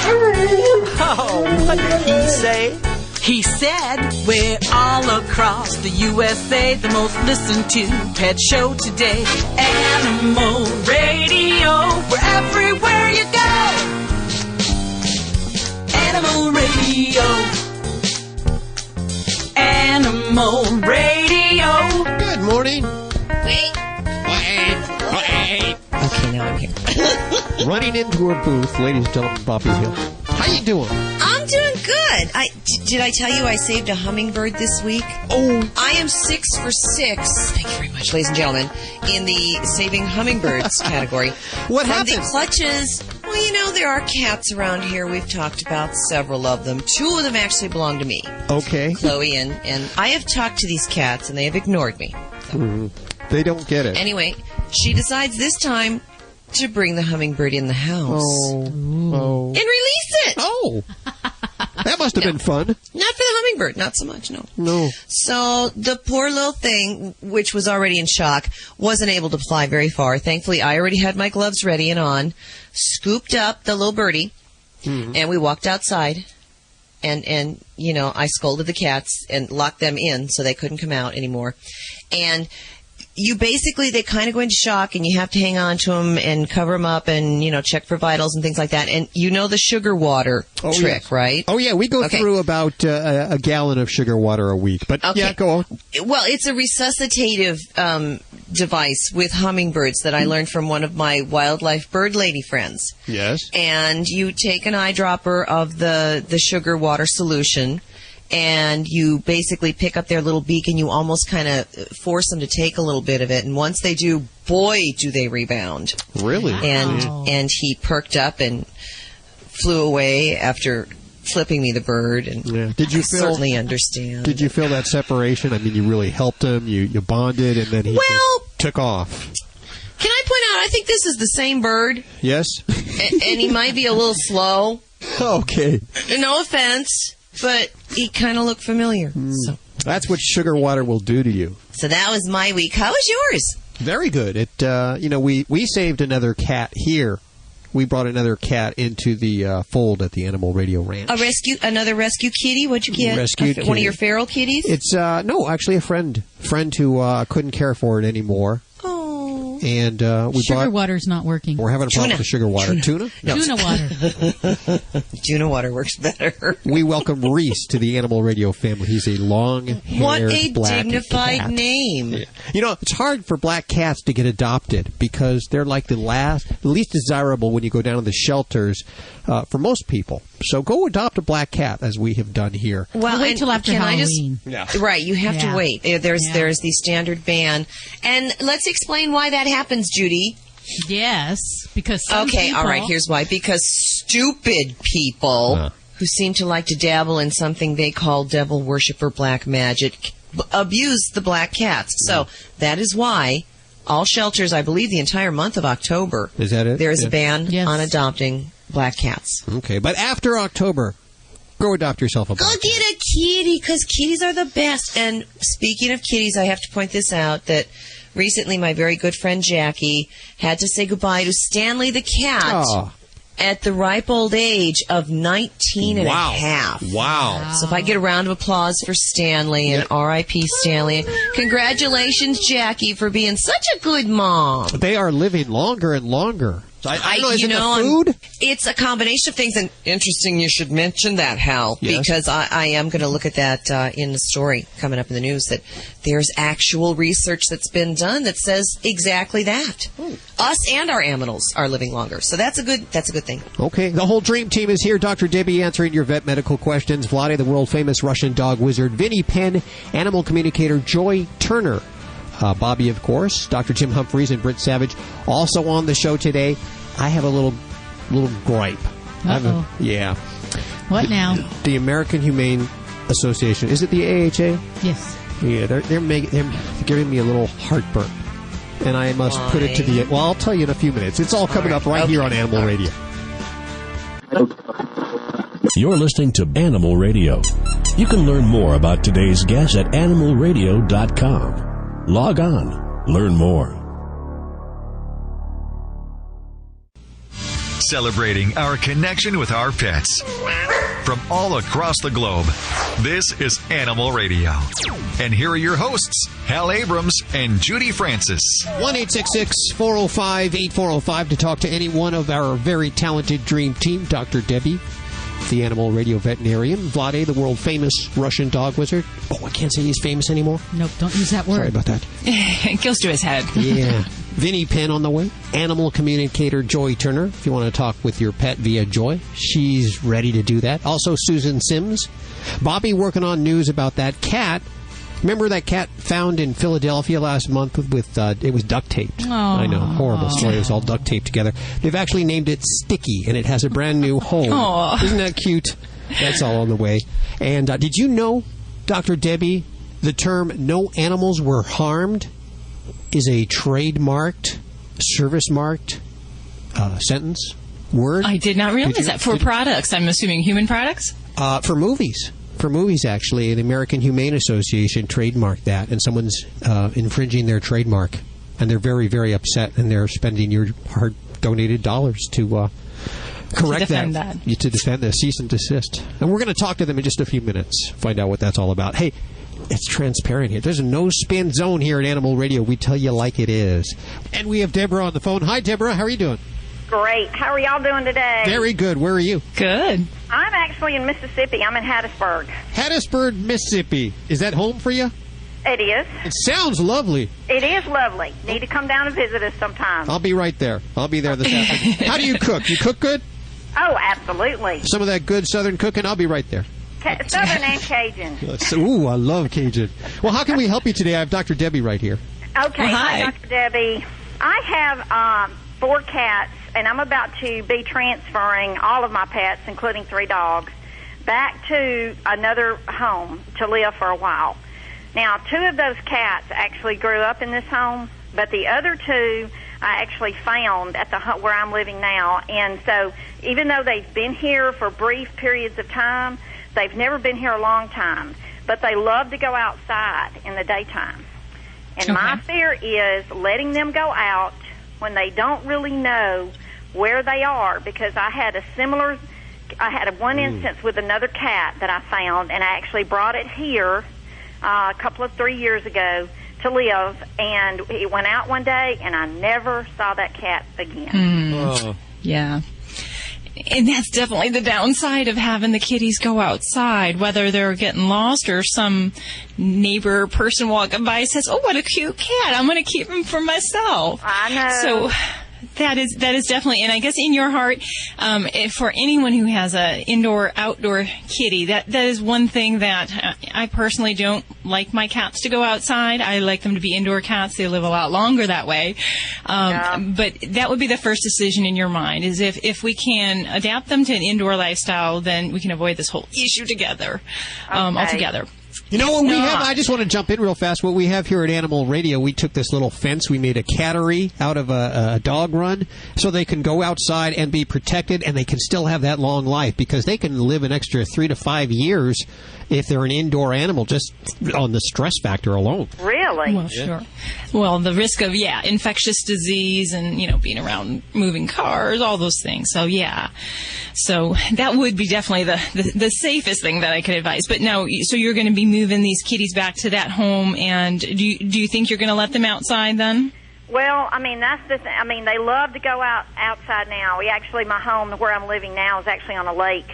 Oh, what did he say? He said, we're all across the USA, the most listened to pet show today. Animal Radio, we're everywhere you go. Animal Radio. Animal Radio. Good morning. Wait. Okay, now I'm here. Running into her booth, ladies and gentlemen, Bobby Hill. How you doing? I'm doing good. Did I tell you I saved a hummingbird this week? Oh. I am 6 for 6. Thank you very much, ladies and gentlemen, in the saving hummingbirds category. What happened? From the clutches. Well, you know, there are cats around here. We've talked about several of them. 2 of them actually belong to me. Okay. Chloe and I have talked to these cats, and they have ignored me. So. They don't get it. Anyway, she decides this time to bring the hummingbird in the house. Oh. And release it. Oh. That must have been fun. Not for the hummingbird. Not so much, no. No. So the poor little thing, which was already in shock, wasn't able to fly very far. Thankfully, I already had my gloves ready and on, scooped up the little birdie, and we walked outside. And you know, I scolded the cats and locked them in so they couldn't come out anymore. And they kind of go into shock, and you have to hang on to them and cover them up and, you know, check for vitals and things like that. And you know the sugar water trick, yes. right? Oh, yeah. We go through about a gallon of sugar water a week. But, yeah, go on. Well, it's a resuscitative device with hummingbirds that I learned from one of my wildlife bird lady friends. Yes. And you take an eyedropper of the sugar water solution, and you basically pick up their little beak and you almost kind of force them to take a little bit of it. And once they do, boy, do they rebound. Really? And he perked up and flew away after flipping me the bird. And Did you certainly understand. Did you feel that separation? I mean, you really helped him. You bonded, and then he just took off. Can I point out, I think this is the same bird. Yes? And he might be a little slow. Okay. No offense. But he kind of looked familiar. So. That's what sugar water will do to you. So that was my week. How was yours? Very good. It, we saved another cat here. We brought another cat into the fold at the Animal Radio Ranch. Another rescue kitty? What'd you get? Rescued One kitty. of your feral kitties? It's no, actually a friend who couldn't care for it anymore. And we sugar water's not working. We're having a problem with the sugar water. Tuna? No. Tuna water. Tuna water works better. We welcome Reese to the Animal Radio family. He's a long-haired What a black dignified cat. name. Yeah. You know, it's hard for black cats to get adopted because they're like the least desirable when you go down to the shelters for most people. So go adopt a black cat, as we have done here. Well, wait till after Halloween. Right, you have to wait. There's the standard ban. And let's explain why that happens, Judy. Yes, because some people... all right, here's why. Because stupid people who seem to like to dabble in something they call devil worship or black magic abuse the black cats. So that is why all shelters, I believe the entire month of October, is that it? There is a ban on adopting black cats. Okay, but after October, go adopt yourself a black cat. Go get a kitty, because kitties are the best. And speaking of kitties, I have to point this out, that recently my very good friend Jackie had to say goodbye to Stanley the cat at the ripe old age of 19 and a half. Wow. So if I get a round of applause for Stanley and R.I.P. Stanley. Congratulations, Jackie, for being such a good mom. They are living longer and longer. I know, is it the food? It's a combination of things, and interesting you should mention that, Hal, because I am going to look at that in the story coming up in the news, that there's actual research that's been done that says exactly that. Us and our animals are living longer, so that's a good thing. Okay, the whole dream team is here. Dr. Debbie answering your vet medical questions, Vlade, the world-famous Russian dog wizard, Vinnie Penn, animal communicator Joy Turner, Bobby, of course, Dr. Jim Humphreys, and Britt Savage. Also on the show today, I have a little gripe. Uh-oh. What now? The American Humane Association. Is it the AHA? Yes. Yeah, they're giving me a little heartburn. And I must put it to the... Well, I'll tell you in a few minutes. It's all coming up right here on Animal Radio. You're listening to Animal Radio. You can learn more about today's guest at animalradio.com. Log on. Learn more. celebrating our connection with our pets. From all across the globe, this is Animal Radio. And here are your hosts, Hal Abrams and Judy Francis. 1-866-405-8405 to talk to any one of our very talented dream team. Dr. Debbie, the Animal Radio veterinarian. Vlade, the world-famous Russian dog wizard. Oh, I can't say he's famous anymore. Nope, don't use that word. Sorry about that. It goes to his head. Yeah. Vinny Penn on the way. Animal communicator Joy Turner. If you want to talk with your pet via Joy, she's ready to do that. Also, Susan Sims. Bobby working on news about that cat. Remember that cat found in Philadelphia last month with it was duct taped. Aww. I know, horrible story. It was all duct taped together. They've actually named it Sticky, and it has a brand new home. Aww. Isn't that cute? That's all on the way. And did you know, Dr. Debbie, the term "no animals were harmed" is a trademarked, service-marked sentence, word? I did not realize that. For products, I'm assuming human products? For movies. For movies, actually, the American Humane Association trademarked that, and someone's infringing their trademark. And they're very, very upset, and they're spending your hard-donated dollars to correct that. To defend the cease and desist. And we're going to talk to them in just a few minutes, find out what that's all about. Hey, it's transparent here. There's a no-spin zone here at Animal Radio. We tell you like it is. And we have Deborah on the phone. Hi, Deborah. How are you doing? Great. How are y'all doing today? Very good. Where are you? Good. I'm actually in Mississippi. I'm in Hattiesburg. Hattiesburg, Mississippi. Is that home for you? It is. It sounds lovely. It is lovely. Need to come down and visit us sometime. I'll be right there. I'll be there this afternoon. How do you cook? You cook good? Oh, absolutely. Some of that good Southern cooking? I'll be right there. Southern and Cajun. Ooh, I love Cajun. Well, how can we help you today? I have Dr. Debbie right here. Okay. Well, hi. Dr. Debbie. I have 4 cats, and I'm about to be transferring all of my pets, including 3 dogs, back to another home to live for a while. Now, 2 of those cats actually grew up in this home, but the other 2 I actually found at the where I'm living now. And so even though they've been here for brief periods of time, they've never been here a long time, but they love to go outside in the daytime. And my fear is letting them go out when they don't really know where they are, because I had one instance with another cat that I found, and I actually brought it here a couple of 3 years ago to live, and it went out one day, and I never saw that cat again. Yeah. And that's definitely the downside of having the kitties go outside, whether they're getting lost or some neighbor person walking by says, "Oh, what a cute cat. I'm going to keep him for myself." I know. So that is definitely, and I guess in your heart, for anyone who has a indoor-outdoor kitty, that is one thing that I personally don't like my cats to go outside. I like them to be indoor cats. They live a lot longer that way. But that would be the first decision in your mind, is if we can adapt them to an indoor lifestyle, then we can avoid this whole issue together, altogether. You know what we have? I just want to jump in real fast. What we have here at Animal Radio, we took this little fence. We made a cattery out of a dog run so they can go outside and be protected, and they can still have that long life, because they can live an extra 3 to 5 years if they're an indoor animal, just on the stress factor alone. Really? Well, sure. Well, the risk of, infectious disease and, being around moving cars, all those things. So, So that would be definitely the safest thing that I could advise. But no, so you're going to be moving these kitties back to that home, and do you think you're going to let them outside then? Well, that's the thing. They love to go outside now. My home where I'm living now is actually on a lake.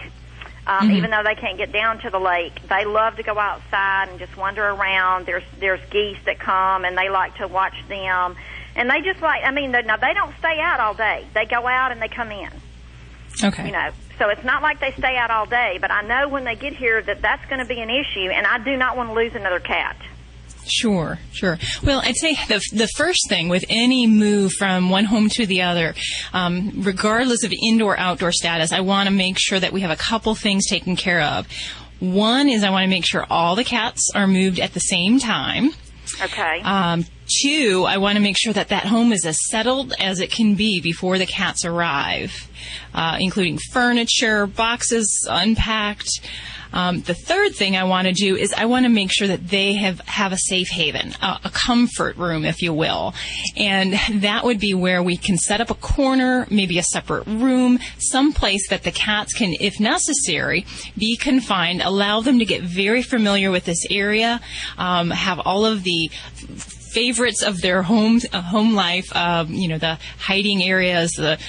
Even though they can't get down to the lake, they love to go outside and just wander around. There's geese that come, and they like to watch them. And they just they don't stay out all day. They go out and they come in. Okay. So it's not like they stay out all day, but I know when they get here that's going to be an issue, and I do not want to lose another cat. Sure. Well, I'd say the first thing with any move from one home to the other, regardless of indoor-outdoor status, I want to make sure that we have a couple things taken care of. One is I want to make sure all the cats are moved at the same time. Okay. 2, I want to make sure that home is as settled as it can be before the cats arrive, including furniture, boxes unpacked. The third thing I want to do is I want to make sure that they have a safe haven, a comfort room, if you will. And that would be where we can set up a corner, maybe a separate room, someplace that the cats can, if necessary, be confined, allow them to get very familiar with this area, have all of the favorites of their home life, the hiding areas, the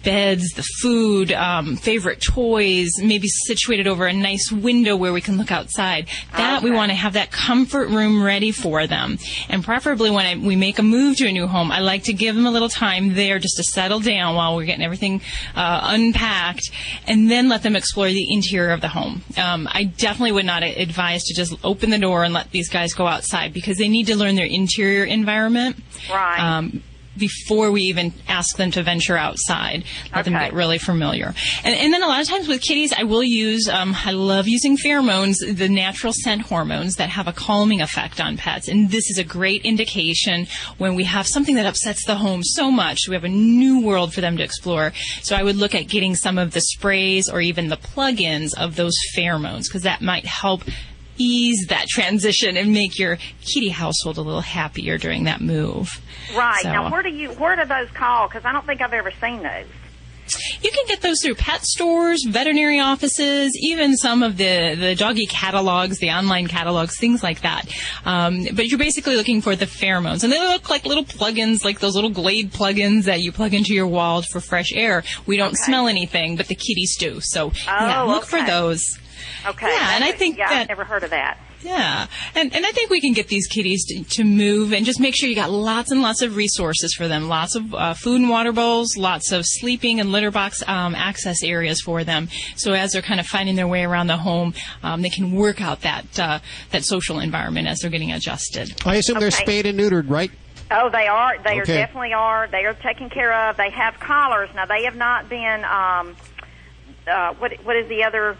beds, the food, favorite toys, maybe situated over a nice window where we can look outside. That we want to have that comfort room ready for them. And preferably when we make a move to a new home, I like to give them a little time there just to settle down while we're getting everything unpacked, and then let them explore the interior of the home. I definitely would not advise to just open the door and let these guys go outside, because they need to learn their interior environment. Right. Before we even ask them to venture outside, let them get really familiar. And then a lot of times with kitties, I will use, I love using pheromones, the natural scent hormones that have a calming effect on pets. And this is a great indication when we have something that upsets the home so much. We have a new world for them to explore. So I would look at getting some of the sprays or even the plug-ins of those pheromones, because that might help ease that transition and make your kitty household a little happier during that move. Right. So, now, where do those call? Because I don't think I've ever seen those. You can get those through pet stores, veterinary offices, even some of the doggy catalogs, the online catalogs, things like that. But you're basically looking for the pheromones. And they look like little plug-ins, like those little Glade plug-ins that you plug into your wall for fresh air. We don't smell anything, but the kitties do. So, look for those. Okay. Yeah, and I think I've never heard of that. Yeah, and I think we can get these kitties to move, and just make sure you got lots and lots of resources for them, lots of food and water bowls, lots of sleeping and litter box access areas for them. So as they're kind of finding their way around the home, they can work out that social environment as they're getting adjusted. I assume they're spayed and neutered, right? Oh, they are. They are definitely are. They are taken care of. They have collars. Now, they have not been, what is the other...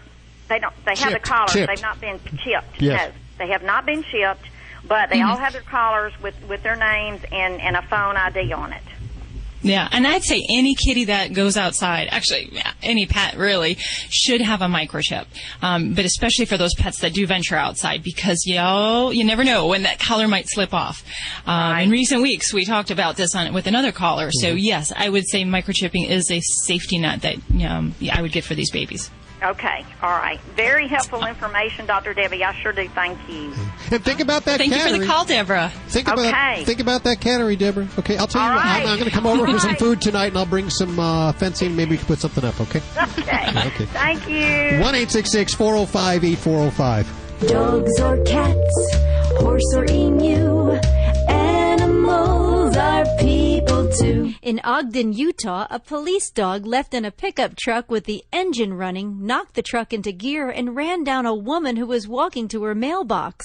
They have the collars. Chipped. They've not been chipped. Yes. No, they have not been chipped, but they all have their collars with their names and a phone ID on it. Yeah, and I'd say any kitty that goes outside, actually any pet really, should have a microchip. But especially for those pets that do venture outside, because you never know when that collar might slip off. In recent weeks, we talked about this with another caller. So yes, I would say microchipping is a safety net that I would get for these babies. Okay, all right. Very helpful information, Dr. Debbie. I sure do. Thank you. And think about that Thank cattery. you for the call, Deborah. Think about that cattery, Deborah. Okay, I'll tell you what. I'm going to come over for some food tonight, and I'll bring some fencing. Maybe we can put something up, okay? Okay. Thank you. 1-866-405-8405. Dogs or cats, horse or emu, animals are people too. In Ogden, Utah, a police dog left in a pickup truck with the engine running, knocked the truck into gear, and ran down a woman who was walking to her mailbox.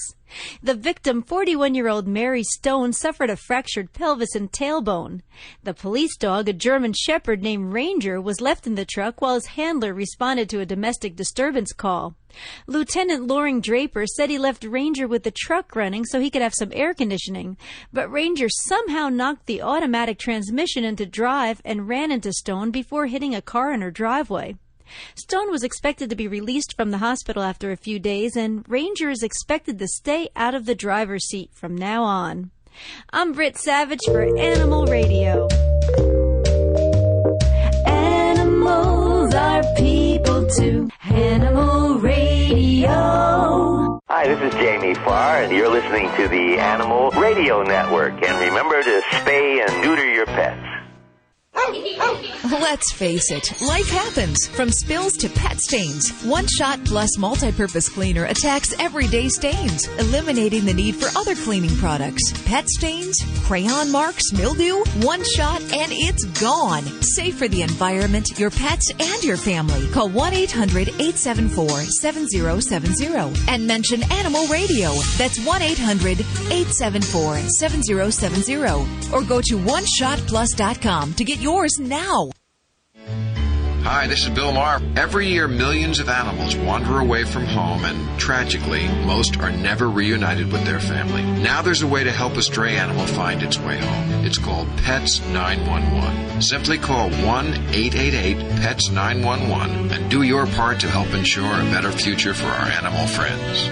The victim, 41-year-old Mary Stone, suffered a fractured pelvis and tailbone. The police dog, a German shepherd named Ranger, was left in the truck while his handler responded to a domestic disturbance call. Lieutenant Loring Draper said he left Ranger with the truck running so he could have some air conditioning, but Ranger somehow knocked the automatic transmission into drive and ran into Stone before hitting a car in her driveway. Stone was expected to be released from the hospital after a few days, and Ranger is expected to stay out of the driver's seat from now on. I'm Britt Savage for Animal Radio. Animals are people too. Animal Radio. Hi, this is Jamie Farr, and you're listening to the Animal Radio Network. And remember to spay and neuter your pets. Let's face it, life happens, from spills to pet stains. One Shot Plus Multi-Purpose Cleaner attacks everyday stains, eliminating the need for other cleaning products. Pet stains, crayon marks, mildew, One Shot, and it's gone. Safe for the environment, your pets, and your family. Call 1-800-874-7070 and mention Animal Radio. That's 1-800-874-7070. Or go to OneShotPlus.com to get yours now. Hi, this is Bill Maher. Every year, millions of animals wander away from home, and tragically, most are never reunited with their family. Now there's a way to help a stray animal find its way home. It's called Pets 911. Simply call 1-888-PETS-911 and do your part to help ensure a better future for our animal friends.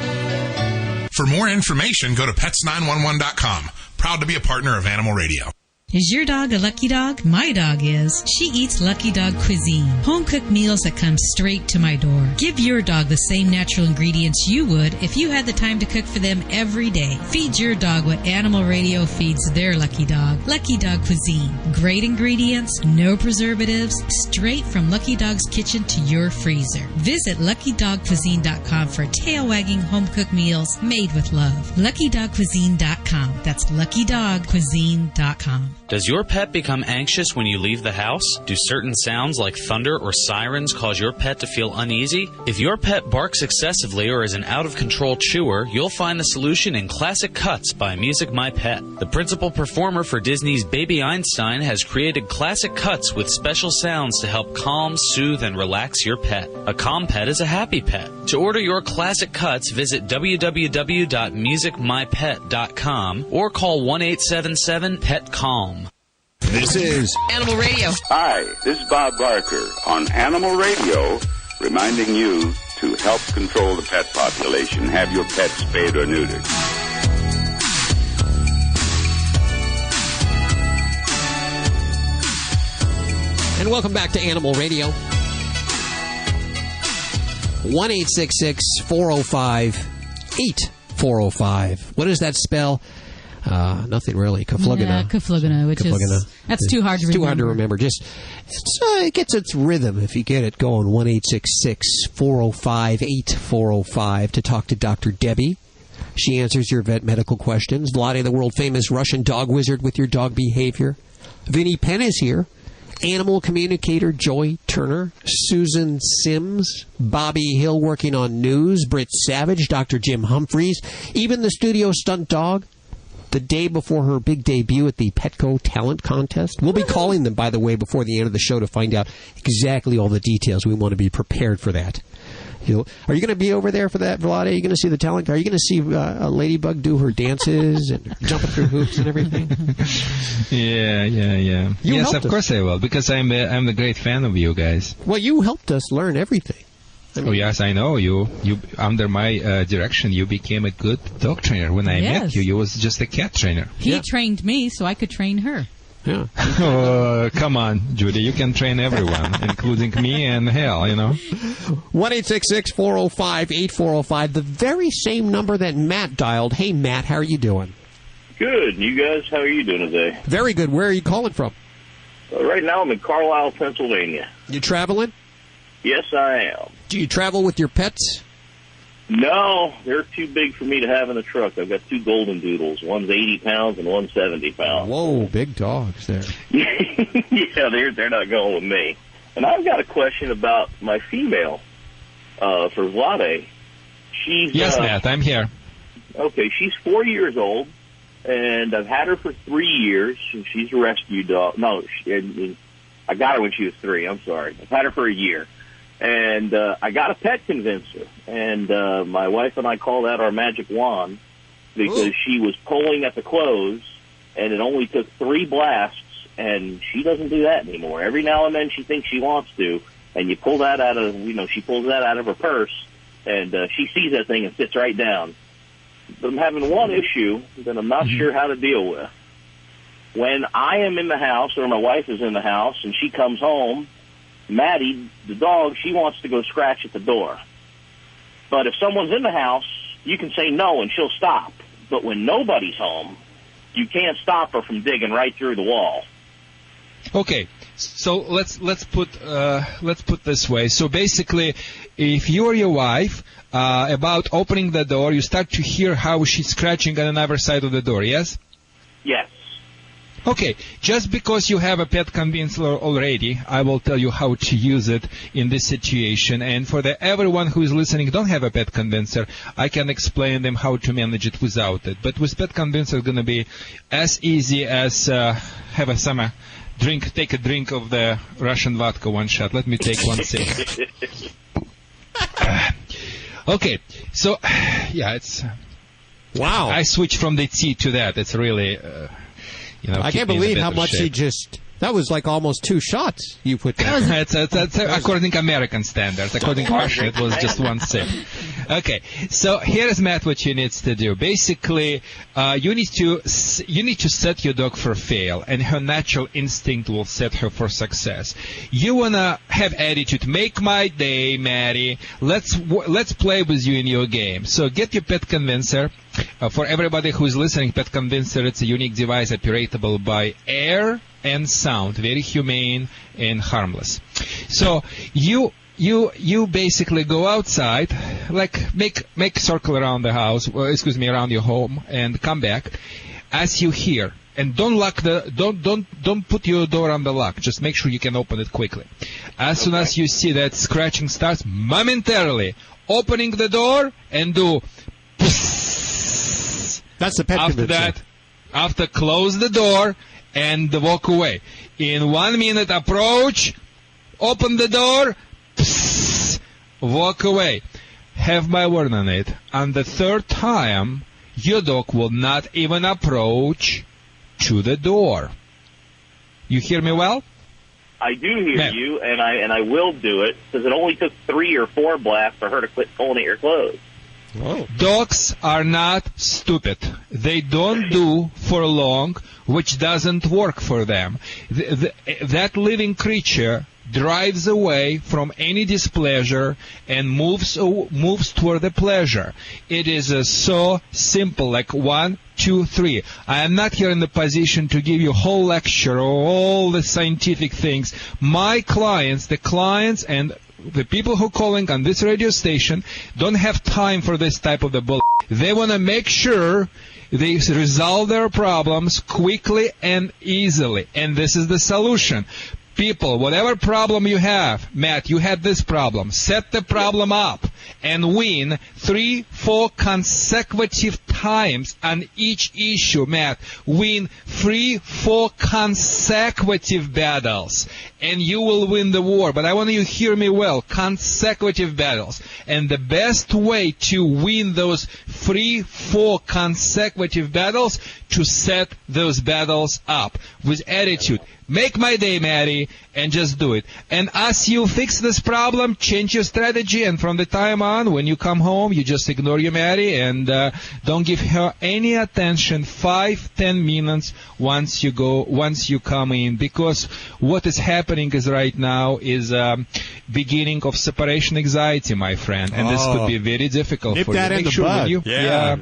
For more information, go to pets911.com. Proud to be a partner of Animal Radio. Is your dog a lucky dog? My dog is. She eats Lucky Dog cuisine, home-cooked meals that come straight to my door. Give your dog the same natural ingredients you would if you had the time to cook for them every day. Feed your dog what Animal Radio feeds their lucky dog. Lucky Dog cuisine. Great ingredients, no preservatives, straight from Lucky Dog's kitchen to your freezer. Visit LuckyDogCuisine.com for tail-wagging home-cooked meals made with love. LuckyDogCuisine.com. That's LuckyDogCuisine.com. Does your pet become anxious when you leave the house? Do certain sounds like thunder or sirens cause your pet to feel uneasy? If your pet barks excessively or is an out-of-control chewer, you'll find the solution in Classic Cuts by Music My Pet. The principal performer for Disney's Baby Einstein has created Classic Cuts with special sounds to help calm, soothe, and relax your pet. A calm pet is a happy pet. To order your Classic Cuts, visit www.musicmypet.com or call 1-877-PET-CALM. This is Animal Radio. Hi, this is Bob Barker on Animal Radio, reminding you to help control the pet population. Have your pet spayed or neutered. And welcome back to Animal Radio. 1-866-405-8405. What does that spell? Nothing really. Kaflugana. Kaflugana, that's too hard to remember. Too hard to remember. Just it gets its rhythm if you get it going. 1-866-405-8405 to talk to Dr. Debbie. She answers your vet medical questions. Vlade, the world famous Russian dog wizard with your dog behavior. Vinnie Penn is here. Animal communicator Joy Turner, Susan Sims, Bobby Hill working on news, Britt Savage, Dr. Jim Humphreys, even the studio stunt dog. The day before her big debut at the Petco Talent Contest. We'll be calling them, by the way, before the end of the show to find out exactly all the details. We want to be prepared for that. Are you going to be over there for that, Vlade? Are you going to see the talent? Are you going to see a ladybug do her dances and jumping through hoops and everything? Yeah. Yes, of course I will, because I'm a great fan of you guys. Well, you helped us learn everything. Oh yes, I know. You under my direction, you became a good dog trainer. When I met you, you was just a cat trainer. He trained me so I could train her. Yeah. Oh, come on, Judy. You can train everyone, including me and hell, 1-866-405-8405, the very same number that Matt dialed. Hey, Matt, how are you doing? Good. You guys, how are you doing today? Very good. Where are you calling from? Right now, I'm in Carlisle, Pennsylvania. You traveling? Yes, I am. Do you travel with your pets? No, they're too big for me to have in the truck. I've got two golden doodles. One's 80 pounds and one's 70 pounds. Whoa, big dogs there. Yeah, they're not going with me. And I've got a question about my female for Vlade. Yes, Matt, I'm here. Okay, she's 4 years old, and I've had her for 3 years. She's a rescue dog. No, I got her when she was 3. I'm sorry. I've had her for a year. And I got a pet convincer. And my wife and I call that our magic wand because she was pulling at the clothes, and it only took 3 blasts, and she doesn't do that anymore. Every now and then she thinks she wants to, and you pull that out of, she pulls that out of her purse, and she sees that thing and sits right down. But I'm having one issue that I'm not sure how to deal with. When I am in the house, or my wife is in the house, and she comes home, Maddie, the dog, she wants to go scratch at the door. But if someone's in the house, you can say no and she'll stop. But when nobody's home, you can't stop her from digging right through the wall. Okay, so let's put this way. So basically, if you or your wife about opening the door, you start to hear how she's scratching on another side of the door. Yes. Yes. Okay, just because you have a pet convincer already, I will tell you how to use it in this situation. And for everyone who is listening don't have a pet convincer, I can explain them how to manage it without it. But with pet convincer, it's going to be as easy as have a summer take a drink of the Russian vodka, one shot. Let me take one sip. Okay, so yeah, it's wow. I switched from the tea to that. It's really, I can't believe how much he just. That was like almost 2 shots you put down. That's according to American standards. According to Russia, it was just 1 sip. Okay, so here's Matt. What you need to do. Basically, you need to set your dog for fail, and her natural instinct will set her for success. You wanna have attitude. Make my day, Maddie. Let's play with you in your game. So get your Pet Convincer. For everybody who is listening, Pet Convincer, it's a unique device operatable by air and sound, very humane and harmless. So you basically go outside, like make a circle around the house, around your home, and come back. As you hear, and don't put your door on the lock. Just make sure you can open it quickly. As soon as you see that scratching starts, momentarily opening the door and do. That's the Pet Convincer. After close the door and walk away. In 1 minute, approach, open the door, walk away. Have my word on it. On the 3rd time, your dog will not even approach to the door. You hear me well? I do hear you, and I will do it, because it only took 3 or 4 blasts for her to quit pulling at your clothes. Whoa. Dogs are not stupid. They don't do for long, which doesn't work for them. That living creature drives away from any displeasure and moves toward the pleasure. It is so simple, like 1, 2, 3. I am not here in the position to give you a whole lecture or all the scientific things. My clients, and the people who are calling on this radio station don't have time for this type of the bull. They want to make sure they resolve their problems quickly and easily. And this is the solution. People, whatever problem you have, Matt, you had this problem. Set the problem up and win 3, 4 consecutive times on each issue, Matt. Win 3, 4 consecutive battles, and you will win the war. But I want you to hear me well. Consecutive battles. And the best way to win those 3, 4 consecutive battles, to set those battles up with attitude. Make my day, Maddie, and just do it. And as you fix this problem, change your strategy, and from the time on, when you come home, you just ignore your Maddie and don't give her any attention. 5-10 minutes once you come in, because what is happening is right now is beginning of separation anxiety, my friend, and this could be very difficult for you. Make sure when you,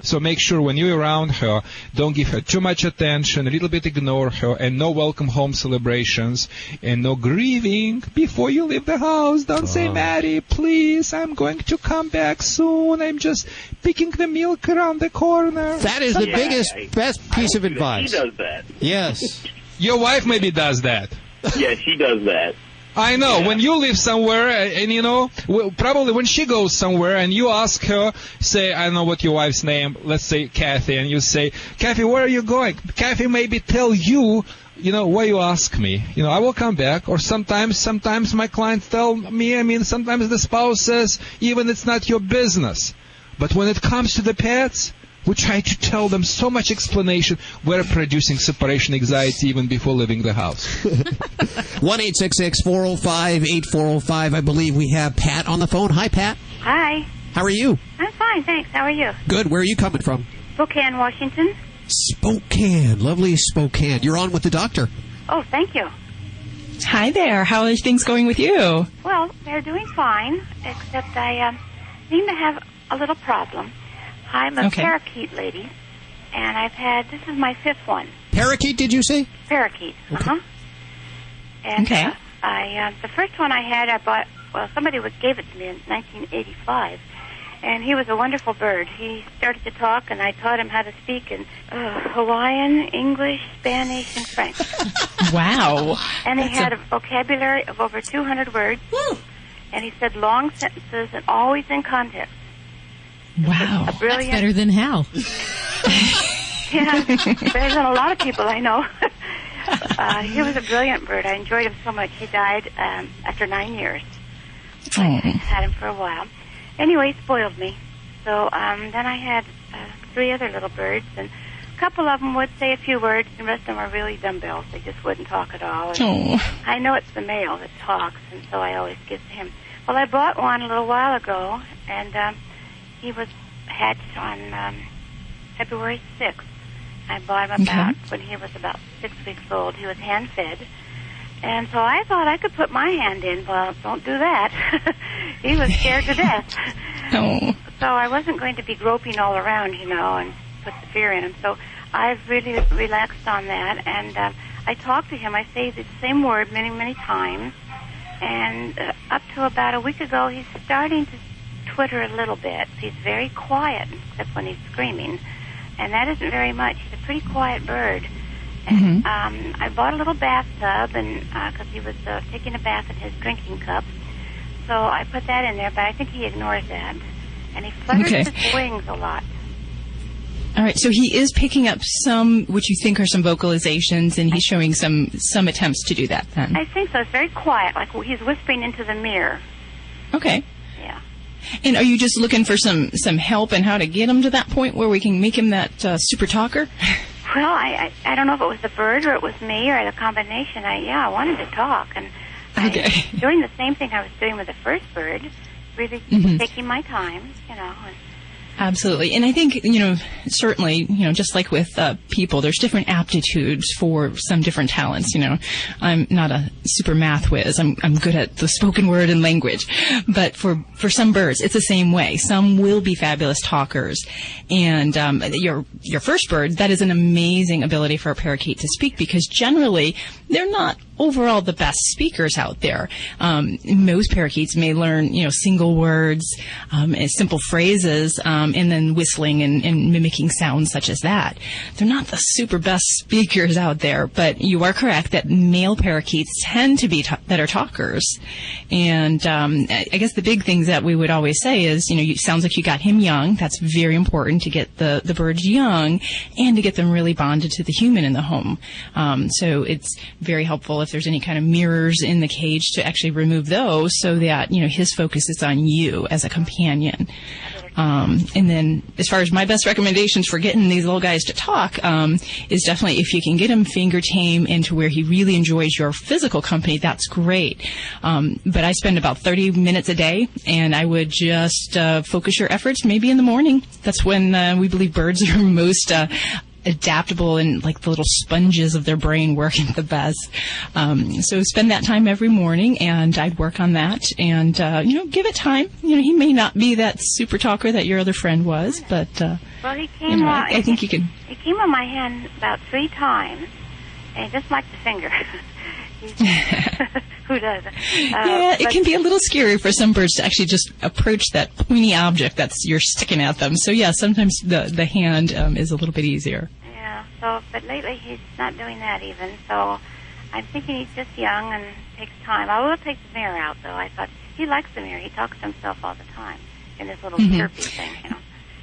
so make sure when you're around her, don't give her too much attention, a little bit ignore her, and no welcome home celebrations, and no grieving before you leave the house. Don't say, Maddie, please, I'm going to come back soon. I'm just picking the milk around the corner. That is the best piece of advice. She does that. Yes. Your wife maybe does that. Yeah, she does that. I know. When you live somewhere, and probably when she goes somewhere and you ask her, say, I don't know what your wife's name, let's say Kathy, and you say, Kathy, where are you going? Kathy maybe tell you, why you ask me? I will come back. Or sometimes my clients tell me, sometimes the spouse says, even it's not your business. But when it comes to the pets, we try to tell them so much explanation. We're producing separation anxiety even before leaving the house. 1-866-405-8405. I believe we have Pat on the phone. Hi, Pat. Hi. How are you? I'm fine, thanks. How are you? Good. Where are you coming from? Spokane, Washington. Spokane. Lovely Spokane. You're on with the doctor. Oh, thank you. Hi there. How are things going with you? Well, they're doing fine, except I seem to have a little problem. I'm a parakeet lady, and this is my 5th one. Parakeet, did you say? Parakeet, And the first one I had, I bought, somebody gave it to me in 1985, and he was a wonderful bird. He started to talk, and I taught him how to speak in Hawaiian, English, Spanish, and French. Wow. And he had a vocabulary of over 200 words, and he said long sentences and always in context. Wow, that's better than Hal. Yeah, better than a lot of people I know. He was a brilliant bird. I enjoyed him so much. He died after 9 years. Oh. I had him for a while. Anyway, he spoiled me. So then I had 3 other little birds, and a couple of them would say a few words, and the rest of them are really dumbbells. They just wouldn't talk at all. And I know it's the male that talks, and so I always give to him. Well, I bought one a little while ago, and he was hatched on February 6th. I bought him when he was about 6 weeks old. He was hand-fed. And so I thought I could put my hand in. Well, don't do that. He was scared to death. Oh. So I wasn't going to be groping all around, and put the fear in him. So I've really relaxed on that. And I talk to him. I say the same word many, many times. And up to about a week ago, he's starting to twitter a little bit. He's very quiet, except when he's screaming. And that isn't very much. He's a pretty quiet bird. And I bought a little bathtub, and because he was taking a bath in his drinking cup. So I put that in there, but I think he ignores that. And he flutters his wings a lot. All right, so he is picking up some, which you think are some vocalizations, and he's showing some attempts to do that then. I think so. It's very quiet, like he's whispering into the mirror. Okay. Yeah. And are you just looking for some help in how to get him to that point where we can make him that super talker? Well, I don't know if it was the bird or it was me or the combination. I wanted to talk, and I was doing the same thing I was doing with the first bird, really taking my time, And Absolutely. And I think, certainly, just like with people, there's different aptitudes for some different talents. I'm not a super math whiz. I'm good at the spoken word and language. But for some birds, it's the same way. Some will be fabulous talkers. And your first bird, that is an amazing ability for a parakeet to speak, because generally they're not overall the best speakers out there. Most parakeets may learn, single words, simple phrases, and then whistling and mimicking sounds such as that. They're not the super best speakers out there, but you are correct that male parakeets tend to be better talkers. And I guess the big things that we would always say is, it sounds like you got him young. That's very important to get the birds young and to get them really bonded to the human in the home. So it's very helpful if there's any kind of mirrors in the cage to actually remove those so that, his focus is on you as a companion. And then as far as my best recommendations for getting these little guys to talk, is definitely if you can get him finger tame into where he really enjoys your physical company, that's great. But I spend about 30 minutes a day, and I would just focus your efforts maybe in the morning. That's when we believe birds are most adaptable and like the little sponges of their brain working the best. So spend that time every morning, and I'd work on that and, give it time. He may not be that super talker that your other friend was, but, well, he came I think you can. He came on my hand about 3 times, and he just liked the finger. Who doesn't? It can be a little scary for some birds to actually just approach that pointy object that's you're sticking at them. So sometimes the hand is a little bit easier. Yeah. So, but lately he's not doing that even. So, I'm thinking he's just young and takes time. I will take the mirror out though. I thought he likes the mirror. He talks to himself all the time in this little chirpy thing,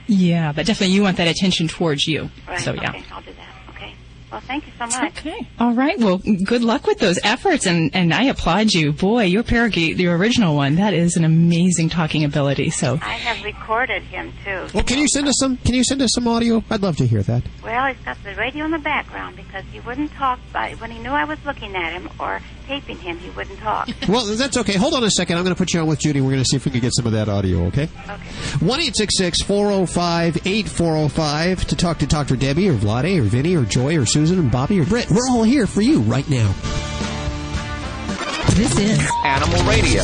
Yeah, but definitely you want that attention towards you. Right. So Okay, I'll do that. Okay. Well, thank you so much. Okay. All right. Well, good luck with those efforts, and I applaud you. Boy, your parakeet, the original one, that is an amazing talking ability. So I have recorded him too. Well, can you send us some audio? I'd love to hear that. Well, he's got the radio in the background because he wouldn't talk when he knew I was looking at him or taping him. He wouldn't talk. Well, that's okay. Hold on a second. I'm going to put you on with Judy. We're going to see if we can get some of that audio. Okay. Okay. 1-866-405-8405 to talk to Dr. Debbie or Vlade or Vinny or Joy or Susan or Bobby or Britt. We're all here for you right now. This is Animal Radio.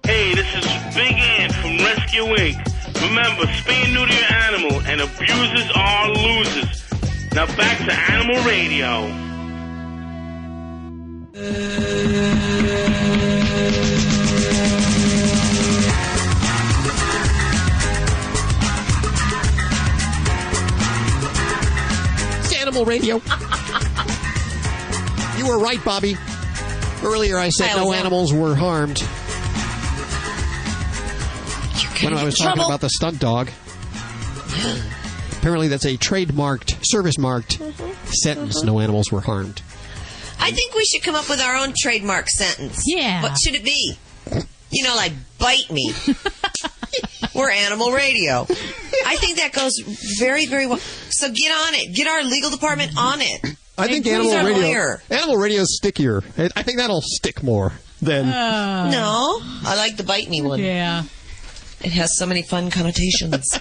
Hey, this is Big Ant from Rescue Inc. Remember, spay and neuter your animal, and abusers are losers. Now back to Animal Radio. It's Animal Radio. You were right, Bobby. Earlier I said no animals were harmed when I was talking about the stunt dog. Apparently that's a trademarked, service-marked sentence. No animals were harmed. I think we should come up with our own trademark sentence. Yeah. What should it be? You know, like, bite me. We're Animal Radio. I think that goes very, very well. So get on it. Get our legal department on it. I think Animal Radio is stickier. I think that'll stick more than... No, I like the bite me one. Yeah. It has so many fun connotations.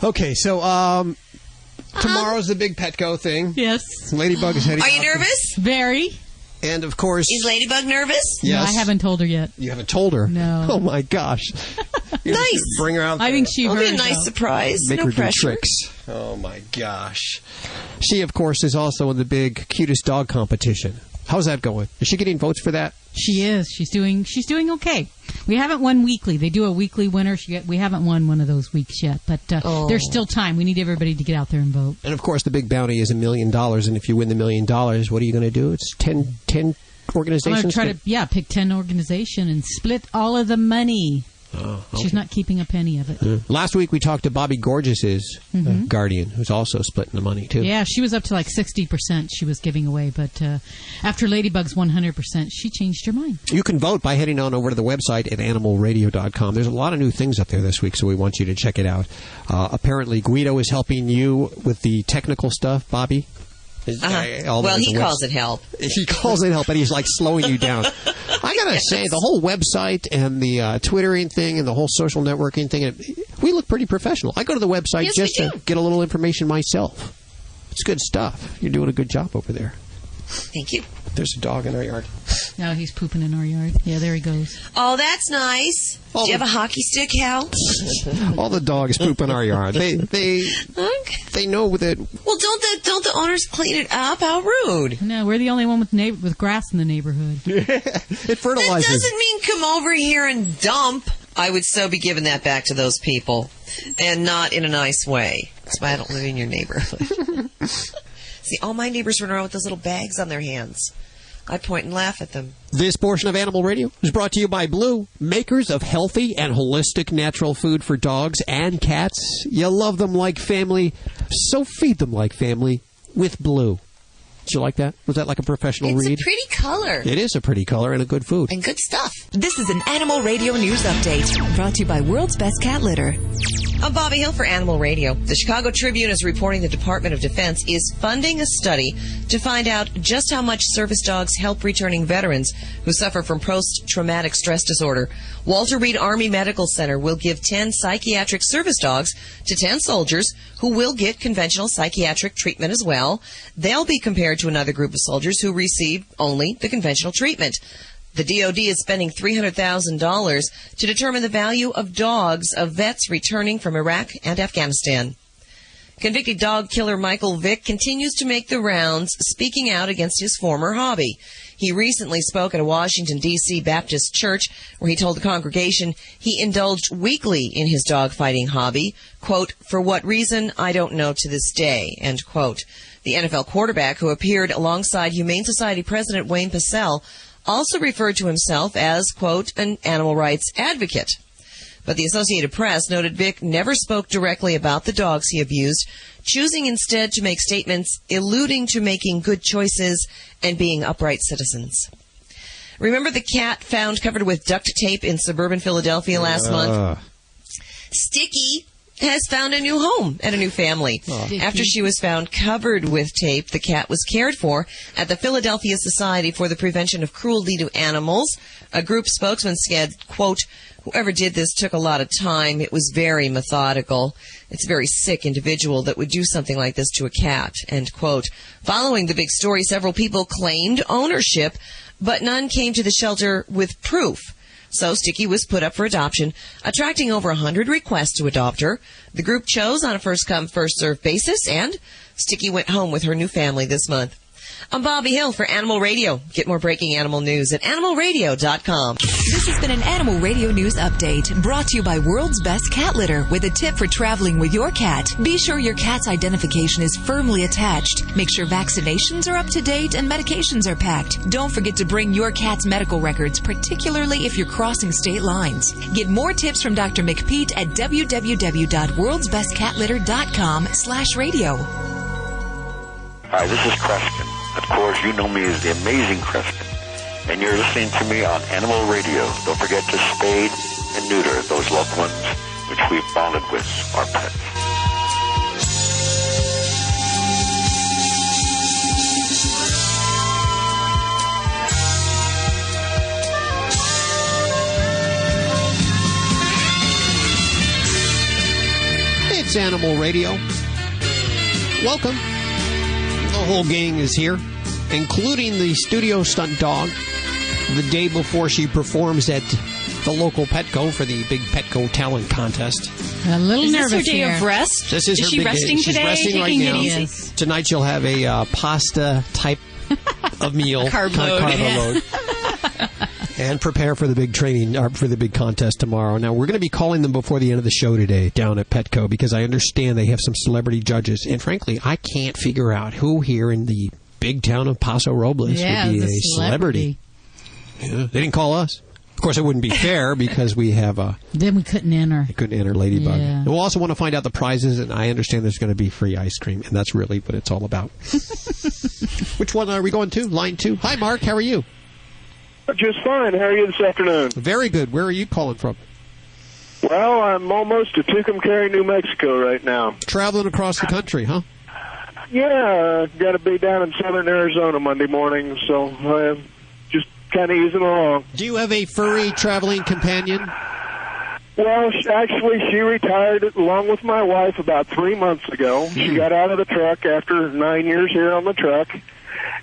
Okay, so tomorrow's the big Petco thing. Yes. Ladybug is heading Are you out. nervous? Very. And, of course... Is Ladybug nervous? Yes. No, I haven't told her yet. You haven't told her? No. Oh, my gosh. Nice. Bring her out I think she It'll heard be a nice surprise. Make no her pressure. do tricks. Oh, my gosh. She, of course, is also in the big cutest dog competition. How's that going? Is she getting votes for that? She is. She's doing okay. We haven't won weekly. They do a weekly winner. We haven't won one of those weeks yet, but there's still time. We need everybody to get out there and vote. And, of course, the big bounty is $1 million, and if you win the $1 million, what are you going to do? It's 10 organizations? I'm going to try to pick 10 organizations and split all of the money. Oh, okay. She's not keeping a penny of it. Last week we talked to Bobby Gorgeous's guardian, who's also splitting the money, too. Yeah, she was up to like 60% she was giving away, but after Ladybug's 100%, she changed her mind. You can vote by heading on over to the website at animalradio.com. There's a lot of new things up there this week, so we want you to check it out. Apparently, Guido is helping you with the technical stuff, Bobby. Well, he calls it help. He calls it help, and he's like slowing you down. I gotta say, the whole website and the Twittering thing and the whole social networking thing, we look pretty professional. I go to the website just to get a little information myself. It's good stuff. You're doing a good job over there. Thank you. There's a dog in our yard. No, he's pooping in our yard. Yeah, there he goes. Oh, that's nice. Do you have a hockey stick, Hal? All the dogs poop in our yard. They know that. Well, don't the owners clean it up? How rude! No, we're the only one with grass in the neighborhood. It fertilizes. That doesn't mean come over here and dump. I would so be giving that back to those people, and not in a nice way. That's why I don't live in your neighborhood. See, all my neighbors run around with those little bags on their hands. I point and laugh at them. This portion of Animal Radio is brought to you by Blue, makers of healthy and holistic natural food for dogs and cats. You love them like family, so feed them like family with Blue. Did you like that? Was that like a professional read? It's a pretty color. It is a pretty color and a good food. And good stuff. This is an Animal Radio News Update brought to you by World's Best Cat Litter. I'm Bobby Hill for Animal Radio. The Chicago Tribune is reporting the Department of Defense is funding a study to find out just how much service dogs help returning veterans who suffer from post-traumatic stress disorder. Walter Reed Army Medical Center will give 10 psychiatric service dogs to 10 soldiers who will get conventional psychiatric treatment as well. They'll be compared to another group of soldiers who receive only the conventional treatment. The DOD is spending $300,000 to determine the value of dogs of vets returning from Iraq and Afghanistan. Convicted dog killer Michael Vick continues to make the rounds, speaking out against his former hobby. He recently spoke at a Washington, D.C. Baptist church where he told the congregation he indulged weekly in his dogfighting hobby. Quote, "For what reason, I don't know to this day," end quote. The NFL quarterback, who appeared alongside Humane Society President Wayne Pacelle, also referred to himself as, quote, an animal rights advocate. But the Associated Press noted Vick never spoke directly about the dogs he abused, choosing instead to make statements alluding to making good choices and being upright citizens. Remember the cat found covered with duct tape in suburban Philadelphia last month? Sticky has found a new home and a new family. After she was found covered with tape, the cat was cared for at the Philadelphia Society for the Prevention of Cruelty to Animals. A group spokesman said, quote, "Whoever did this took a lot of time. It was very methodical. It's a very sick individual that would do something like this to a cat," end quote. Following the big story, several people claimed ownership, but none came to the shelter with proof. So Sticky was put up for adoption, attracting over 100 requests to adopt her. The group chose on a first-come, first-served basis, and Sticky went home with her new family this month. I'm Bobby Hill for Animal Radio. Get more breaking animal news at animalradio.com. This has been an Animal Radio News Update brought to you by World's Best Cat Litter with a tip for traveling with your cat. Be sure your cat's identification is firmly attached. Make sure vaccinations are up to date and medications are packed. Don't forget to bring your cat's medical records, particularly if you're crossing state lines. Get more tips from Dr. McPete at www.worldsbestcatlitter.com/radio. Hi, this is Kreskin. Of course, you know me as the amazing Kreskin. And you're listening to me on Animal Radio. Don't forget to spade and neuter those loved ones which we've bonded with, our pets. It's Animal Radio. Welcome. The whole gang is here, including the studio stunt dog, the day before she performs at the local Petco for the big Petco talent contest. A little nervous Is this her day here. of rest? This is her she big resting day. today? She's resting right now. Easy? Tonight she'll have a pasta type of meal. Carb load. load. And prepare for the big training, or for the big contest tomorrow. Now, we're going to be calling them before the end of the show today down at Petco, because I understand they have some celebrity judges. And frankly, I can't figure out who here in the big town of Paso Robles would be a celebrity. Yeah, they didn't call us. Of course, it wouldn't be fair because we have a... Then we couldn't enter. We couldn't enter Ladybug. Yeah. And we'll also want to find out the prizes, and I understand there's going to be free ice cream, and that's really what it's all about. Which one are we going to? Line 2. Hi, Mark. How are you? Just fine. How are you this afternoon? Very good. Where are you calling from? Well, I'm almost at Tucumcari, New Mexico right now. Traveling across the country, huh? Yeah, got to be down in southern Arizona Monday morning, so just kind of easing along. Do you have a furry traveling companion? Well, actually, she retired along with my wife about 3 months ago. She got out of the truck after 9 years here on the truck,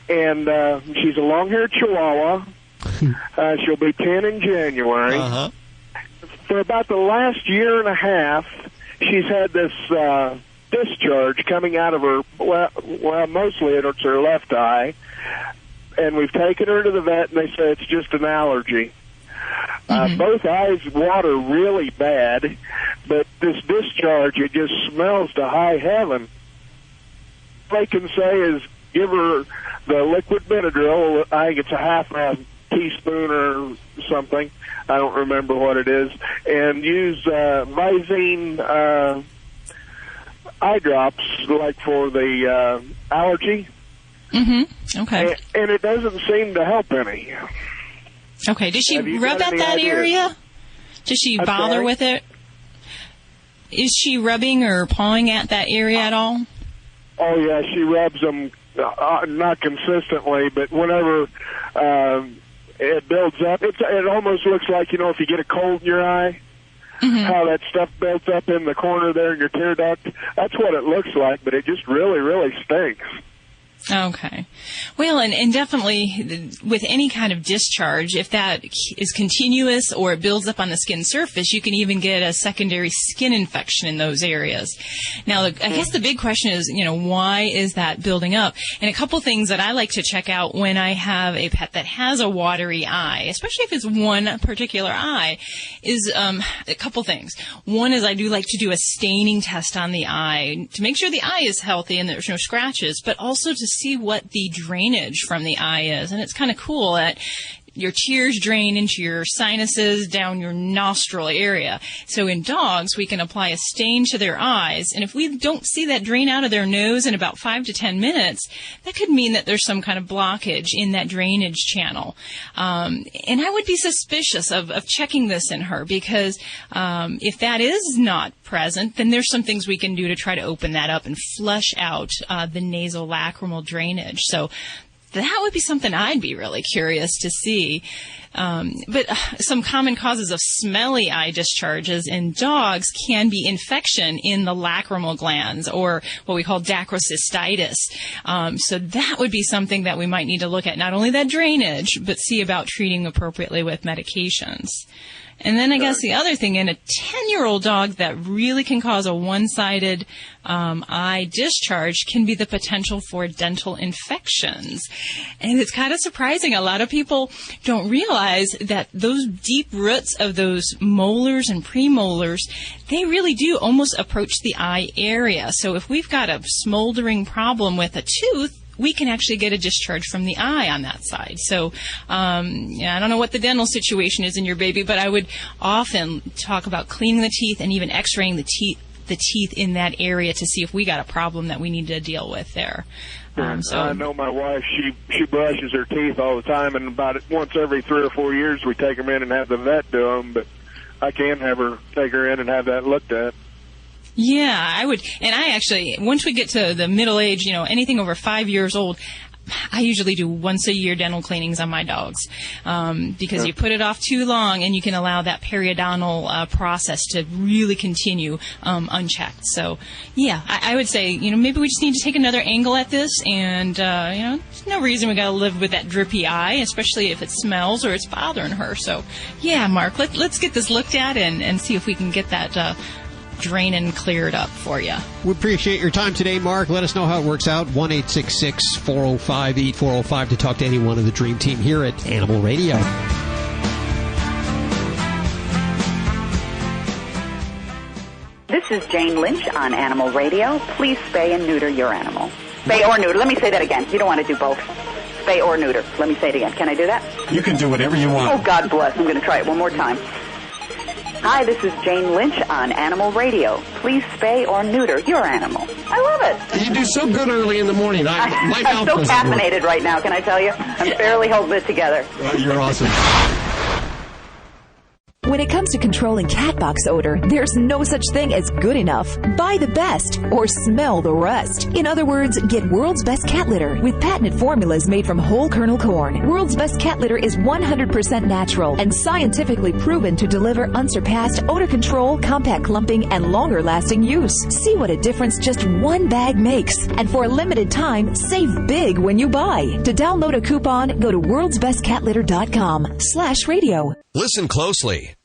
and she's a long-haired Chihuahua. She'll be 10 in January. Uh-huh. For about the last year and a half, she's had this discharge coming out of her, well, mostly it's her left eye. And we've taken her to the vet, and they say it's just an allergy. Both eyes water really bad, but this discharge, it just smells to high heaven. All they can say is give her the liquid Benadryl. I think it's a half a teaspoon or something. I don't remember what it is. And use Visine eye drops, like for the allergy. Okay. And it doesn't seem to help any. Okay. Does she Have you rub got at any that ideas? area? Does she I'm bother sorry? with it? Is she rubbing or pawing at that area at all? Oh, yeah, she rubs them, not consistently, but whenever it builds up, it almost looks like, you know, if you get a cold in your eye, how that stuff builds up in the corner there in your tear duct. That's what it looks like, but it just really, really stinks. Okay. Well, and definitely with any kind of discharge, if that is continuous or it builds up on the skin surface, you can even get a secondary skin infection in those areas. Now, I guess the big question is, you know, why is that building up? And a couple things that I like to check out when I have a pet that has a watery eye, especially if it's one particular eye, is a couple things. One is I do like to do a staining test on the eye to make sure the eye is healthy and there's no scratches, but also to see what the drainage from the eye is. And it's kind of cool that your tears drain into your sinuses down your nostril area. So in dogs, we can apply a stain to their eyes. And if we don't see that drain out of their nose in about 5 to 10 minutes, that could mean that there's some kind of blockage in that drainage channel. And I would be suspicious of checking this in her, because if that is not present, then there's some things we can do to try to open that up and flush out the nasolacrimal drainage. So that would be something I'd be really curious to see. But some common causes of smelly eye discharges in dogs can be infection in the lacrimal glands, or what we call dacrocystitis. So that would be something that we might need to look at, not only that drainage, but see about treating appropriately with medications. And then I guess the other thing, in a 10-year-old dog, that really can cause a one-sided eye discharge can be the potential for dental infections. And it's kind of surprising. A lot of people don't realize that those deep roots of those molars and premolars, they really do almost approach the eye area. So if we've got a smoldering problem with a tooth, we can actually get a discharge from the eye on that side. So, I don't know what the dental situation is in your baby, but I would often talk about cleaning the teeth and even x-raying the teeth in that area to see if we got a problem that we need to deal with there. So I know my wife, she brushes her teeth all the time, and about once every 3 or 4 years we take them in and have the vet do them, but I can have her take her in and have that looked at. Yeah, I would. And I actually, once we get to the middle age, anything over 5 years old, I usually do once a year dental cleanings on my dogs, because you put it off too long and you can allow that periodontal process to really continue unchecked. So, yeah, I would say, maybe we just need to take another angle at this, and, there's no reason we got to live with that drippy eye, especially if it smells or it's bothering her. So, yeah, Mark, let's get this looked at and see if we can get that drain and cleared up for you. We appreciate your time today, Mark. Let us know how it works out. 1-866-405-8405 to talk to any one of the Dream Team here at Animal Radio. This is Jane Lynch on Animal Radio. Please spay and neuter your animal. Spay or neuter. Let me say that again. You don't want to do both. Spay or neuter. Let me say it again. Can I do that? You can do whatever you want. Oh, God bless. I'm going to try it one more time. Hi, this is Jane Lynch on Animal Radio. Please spay or neuter your animal. I love it. You do so good early in the morning. I'm so caffeinated right now, can I tell you? I'm barely holding it together. You're awesome. When it comes to controlling cat box odor, there's no such thing as good enough. Buy the best or smell the rest. In other words, get World's Best Cat Litter with patented formulas made from whole kernel corn. World's Best Cat Litter is 100% natural and scientifically proven to deliver unsurpassed odor control, compact clumping, and longer-lasting use. See what a difference just one bag makes. And for a limited time, save big when you buy. To download a coupon, go to worldsbestcatlitter.com/radio. Listen closely.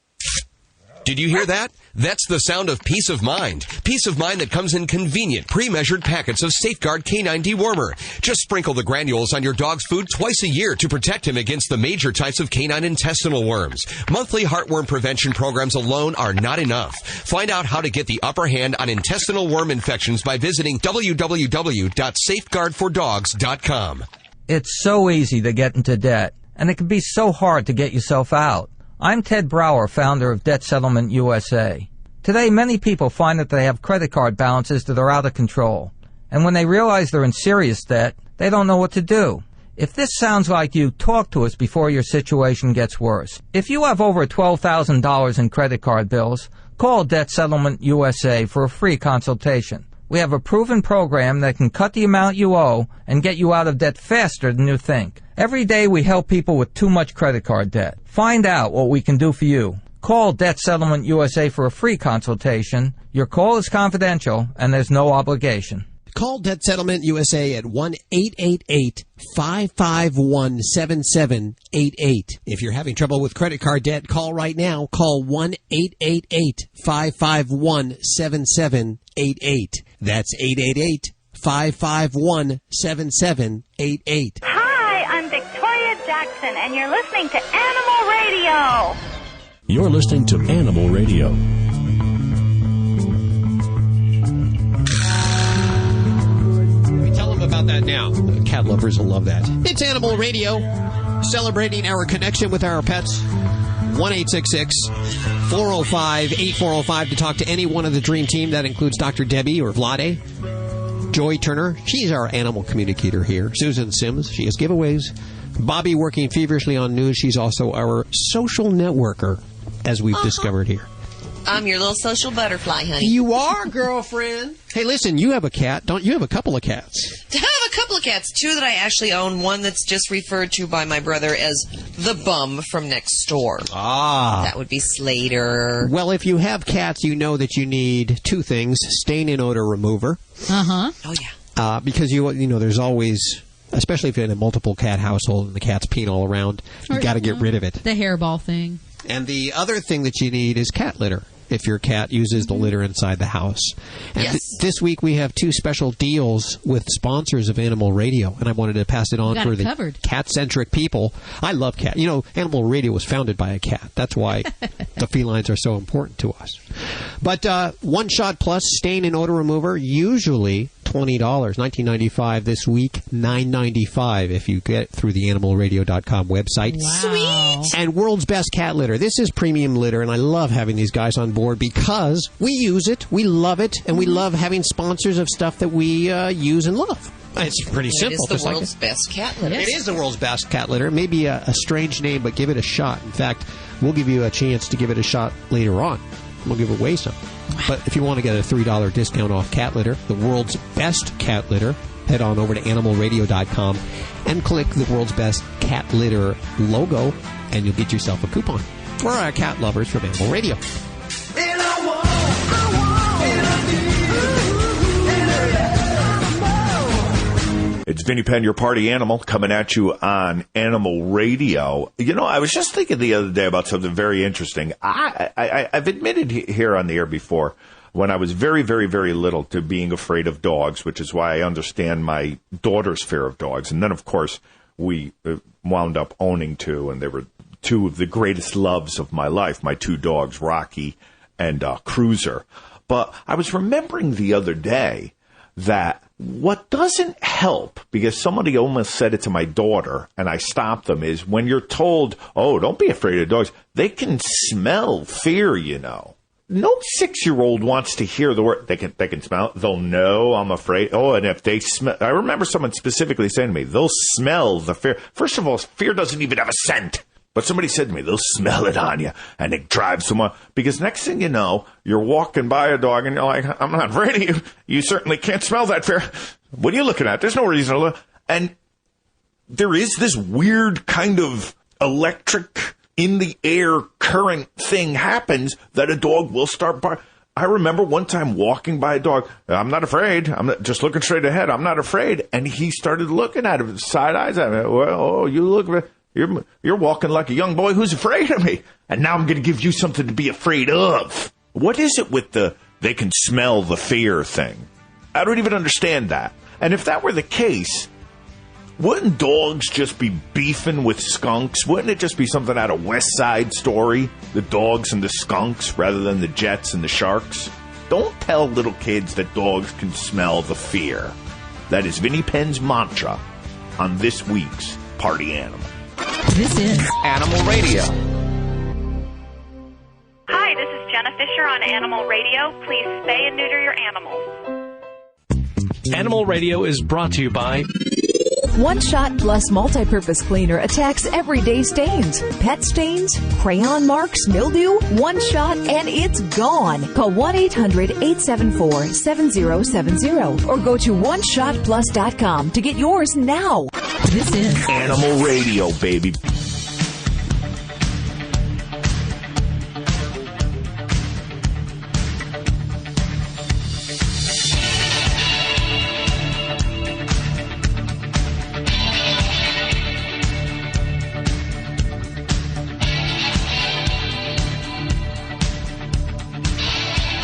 Did you hear that? That's the sound of peace of mind. Peace of mind that comes in convenient, pre-measured packets of Safeguard Canine Dewormer. Just sprinkle the granules on your dog's food twice a year to protect him against the major types of canine intestinal worms. Monthly heartworm prevention programs alone are not enough. Find out how to get the upper hand on intestinal worm infections by visiting www.safeguardfordogs.com. It's so easy to get into debt, and it can be so hard to get yourself out. I'm Ted Brower, founder of Debt Settlement USA. Today, many people find that they have credit card balances that are out of control. And when they realize they're in serious debt, they don't know what to do. If this sounds like you, talk to us before your situation gets worse. If you have over $12,000 in credit card bills, call Debt Settlement USA for a free consultation. We have a proven program that can cut the amount you owe and get you out of debt faster than you think. Every day we help people with too much credit card debt. Find out what we can do for you. Call Debt Settlement USA for a free consultation. Your call is confidential and there's no obligation. Call Debt Settlement USA at 1-888-551-7788. If you're having trouble with credit card debt, call right now. Call 1-888-551-7788. That's 888-551-7788. Hi, I'm Victoria Jackson, and you're listening to Animal Radio. You're listening to Animal Radio. Tell them about that now. Cat lovers will love that. It's Animal Radio, celebrating our connection with our pets. 1-866-405-8405 to talk to any one of the Dream Team. That includes Dr. Debbie or Vlade. Joy Turner, she's our animal communicator here. Susan Sims, she has giveaways. Bobby working feverishly on news. She's also our social networker, as we've discovered here. I'm your little social butterfly, honey. You are, girlfriend. Hey, listen, you have a cat, don't you? Have a couple of cats. I have a couple of cats, two that I actually own, one that's just referred to by my brother as the bum from next door. Ah. That would be Slater. Well, if you have cats, you know that you need two things: stain and odor remover. Uh-huh. Oh, yeah. Because, you know, there's always, especially if you're in a multiple cat household and the cat's peeing all around, you got to get rid of it. The hairball thing. And the other thing that you need is cat litter, if your cat uses the litter inside the house. And Yes. this week we have 2 special deals with sponsors of Animal Radio, and I wanted to pass it on Got for it the covered. cat-centric people. I love cat. You know, Animal Radio was founded by a cat. That's why the felines are so important to us. But One Shot Plus stain and odor remover, usually $20, $19.95 this week, $9.95 if you get it through the animalradio.com website. Sweet. And World's Best Cat Litter. This is premium litter, and I love having these guys on board because we use it, we love it, and we love having sponsors of stuff that we use and love. It's pretty simple. It is the just like world's best cat litter. It is the world's best cat litter. It may be a strange name, but give it a shot. In fact, we'll give you a chance to give it a shot later on. We'll give away some. But if you want to get a $3 discount off cat litter, the world's best cat litter, head on over to animalradio.com and click the world's best cat litter logo, and you'll get yourself a coupon for our cat lovers from Animal Radio. It's Vinnie Penn, your party animal, coming at you on Animal Radio. You know, I was just thinking the other day about something very interesting. I've admitted here on the air before, when I was very, very, very little, to being afraid of dogs, which is why I understand my daughter's fear of dogs. And then, of course, we wound up owning 2, and they were 2 of the greatest loves of my life, my 2 dogs, Rocky and Cruiser. But I was remembering the other day that what doesn't help, because somebody almost said it to my daughter, and I stopped them, is when you're told, oh, don't be afraid of dogs, they can smell fear, you know. No 6-year-old wants to hear the word. They can smell it. They'll know I'm afraid. Oh, and if they smell, I remember someone specifically saying to me, they'll smell the fear. First of all, fear doesn't even have a scent. But somebody said to me, they'll smell it on you, and it drives someone. Because next thing you know, you're walking by a dog, and you're like, I'm not afraid of you. You certainly can't smell that fear. What are you looking at? There's no reason to look. And there is this weird kind of electric in the air current thing happens that a dog will start barking. I remember one time walking by a dog. I'm not afraid. I'm not, just looking straight ahead. I'm not afraid. And he started looking at him, side eyes at me. Well, you look, you're walking like a young boy who's afraid of me. And now I'm going to give you something to be afraid of. What is it with they can smell the fear thing? I don't even understand that. And if that were the case, wouldn't dogs just be beefing with skunks? Wouldn't it just be something out of West Side Story? The dogs and the skunks rather than the Jets and the Sharks? Don't tell little kids that dogs can smell the fear. That is Vinnie Penn's mantra on this week's Party Animal. This is Animal Radio. Hi, this is Jenna Fisher on Animal Radio. Please spay and neuter your animals. Animal Radio is brought to you by One Shot Plus Multi-Purpose Cleaner attacks everyday stains, pet stains, crayon marks, mildew. One shot and it's gone. Call 1-800-874-7070 or go to oneshotplus.com to get yours now. This is Animal Radio, baby.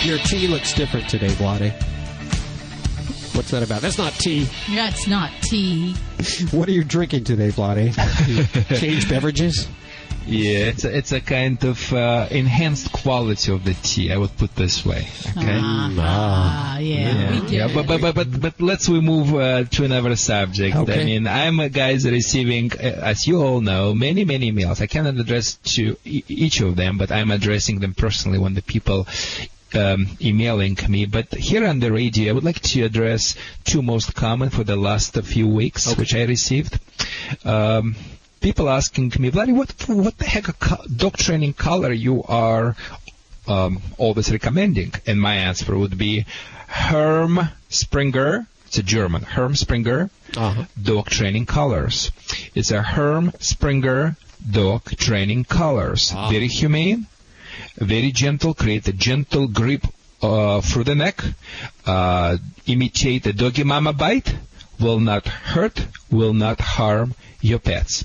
Your tea looks different today, Vlade. What's that about? That's not tea. That's not tea. What are you drinking today, Vlade? Changed beverages? Yeah, it's a kind of enhanced quality of the tea, I would put this way. Okay. Yeah. But let's move to another subject. Okay. I mean, I'm a guy receiving, as you all know, many emails. I cannot address to each of them, but I'm addressing them personally when the people emailing me. But here on the radio, I would like to address 2 most common for the last few weeks, which I received. People asking me, Vladi, what the heck dog training color you are always recommending? And my answer would be Herm Springer. It's a German. Herm Springer dog training colors. It's a Herm Springer dog training colors. Very humane, very gentle, create a gentle grip through the neck, imitate a doggy mama bite, will not hurt, will not harm your pets.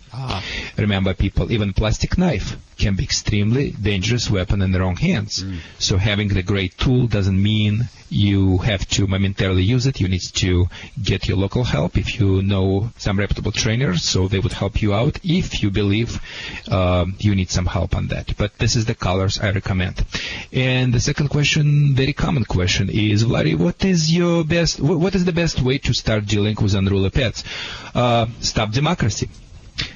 Remember, people, even plastic knife can be extremely dangerous weapon in the wrong hands. So having the great tool doesn't mean you have to momentarily use it. You need to get your local help if you know some reputable trainers, so they would help you out if you believe you need some help on that. But this is the colors I recommend. And the second question, very common question, is, Vladi, what is the best way to start dealing with unruly pets? Stop democracy.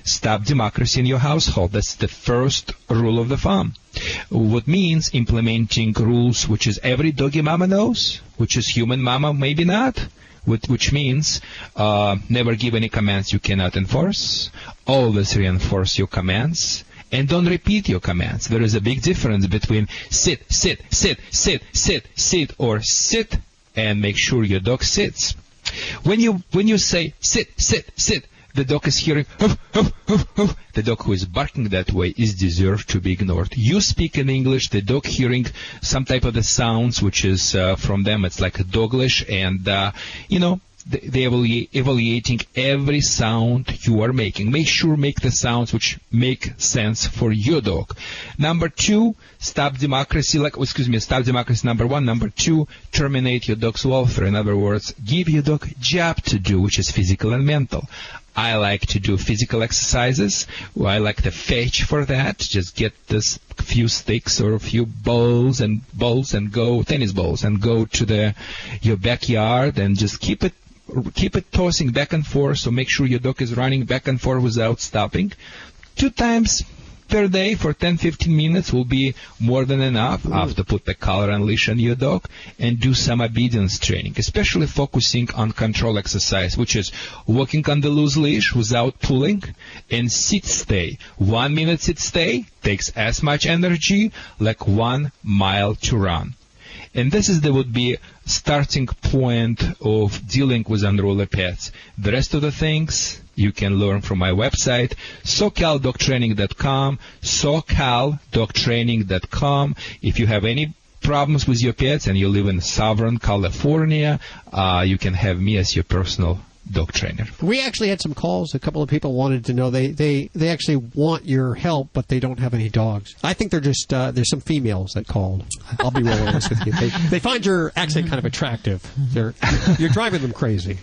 Stop democracy in your household. That's the first rule of the thumb. What means implementing rules which is every doggy mama knows, which is human mama maybe not, which means never give any commands you cannot enforce, always reinforce your commands, and don't repeat your commands. There is a big difference between sit, sit, sit, sit, sit, sit, or sit, and make sure your dog sits. When you say sit, sit, sit, the dog is hearing huff, huff, huff, huff. The dog who is barking that way is deserved to be ignored. You speak in English, the dog hearing some type of the sounds, which is from them, it's like a Doglish, and they're evaluating every sound you are making. Make sure make the sounds which make sense for your dog. Number two, stop democracy. Stop democracy. Number one. Number two, terminate your dog's welfare. In other words, give your dog a job to do, which is physical and mental. I like to do physical exercises. I like to fetch for that. Just get this few sticks or a few balls and go, tennis balls, and go to your backyard and just keep it tossing back and forth. So make sure your dog is running back and forth without stopping. 2 times per day for 10-15 minutes will be more than enough. After, put the collar and leash on your dog and do some obedience training, especially focusing on control exercise, which is walking on the loose leash without pulling, and sit-stay. 1 minute sit-stay takes as much energy like 1 mile to run. And this would be starting point of dealing with unruly pets. The rest of the things you can learn from my website, SoCalDogTraining.com, SoCalDogTraining.com. If you have any problems with your pets and you live in Southern California, you can have me as your personal dog trainer. We actually had some calls. A couple of people wanted to know they actually want your help, but they don't have any dogs. I think they're just there's some females that called. I'll be real honest with you. They find your accent kind of attractive. You're driving them crazy.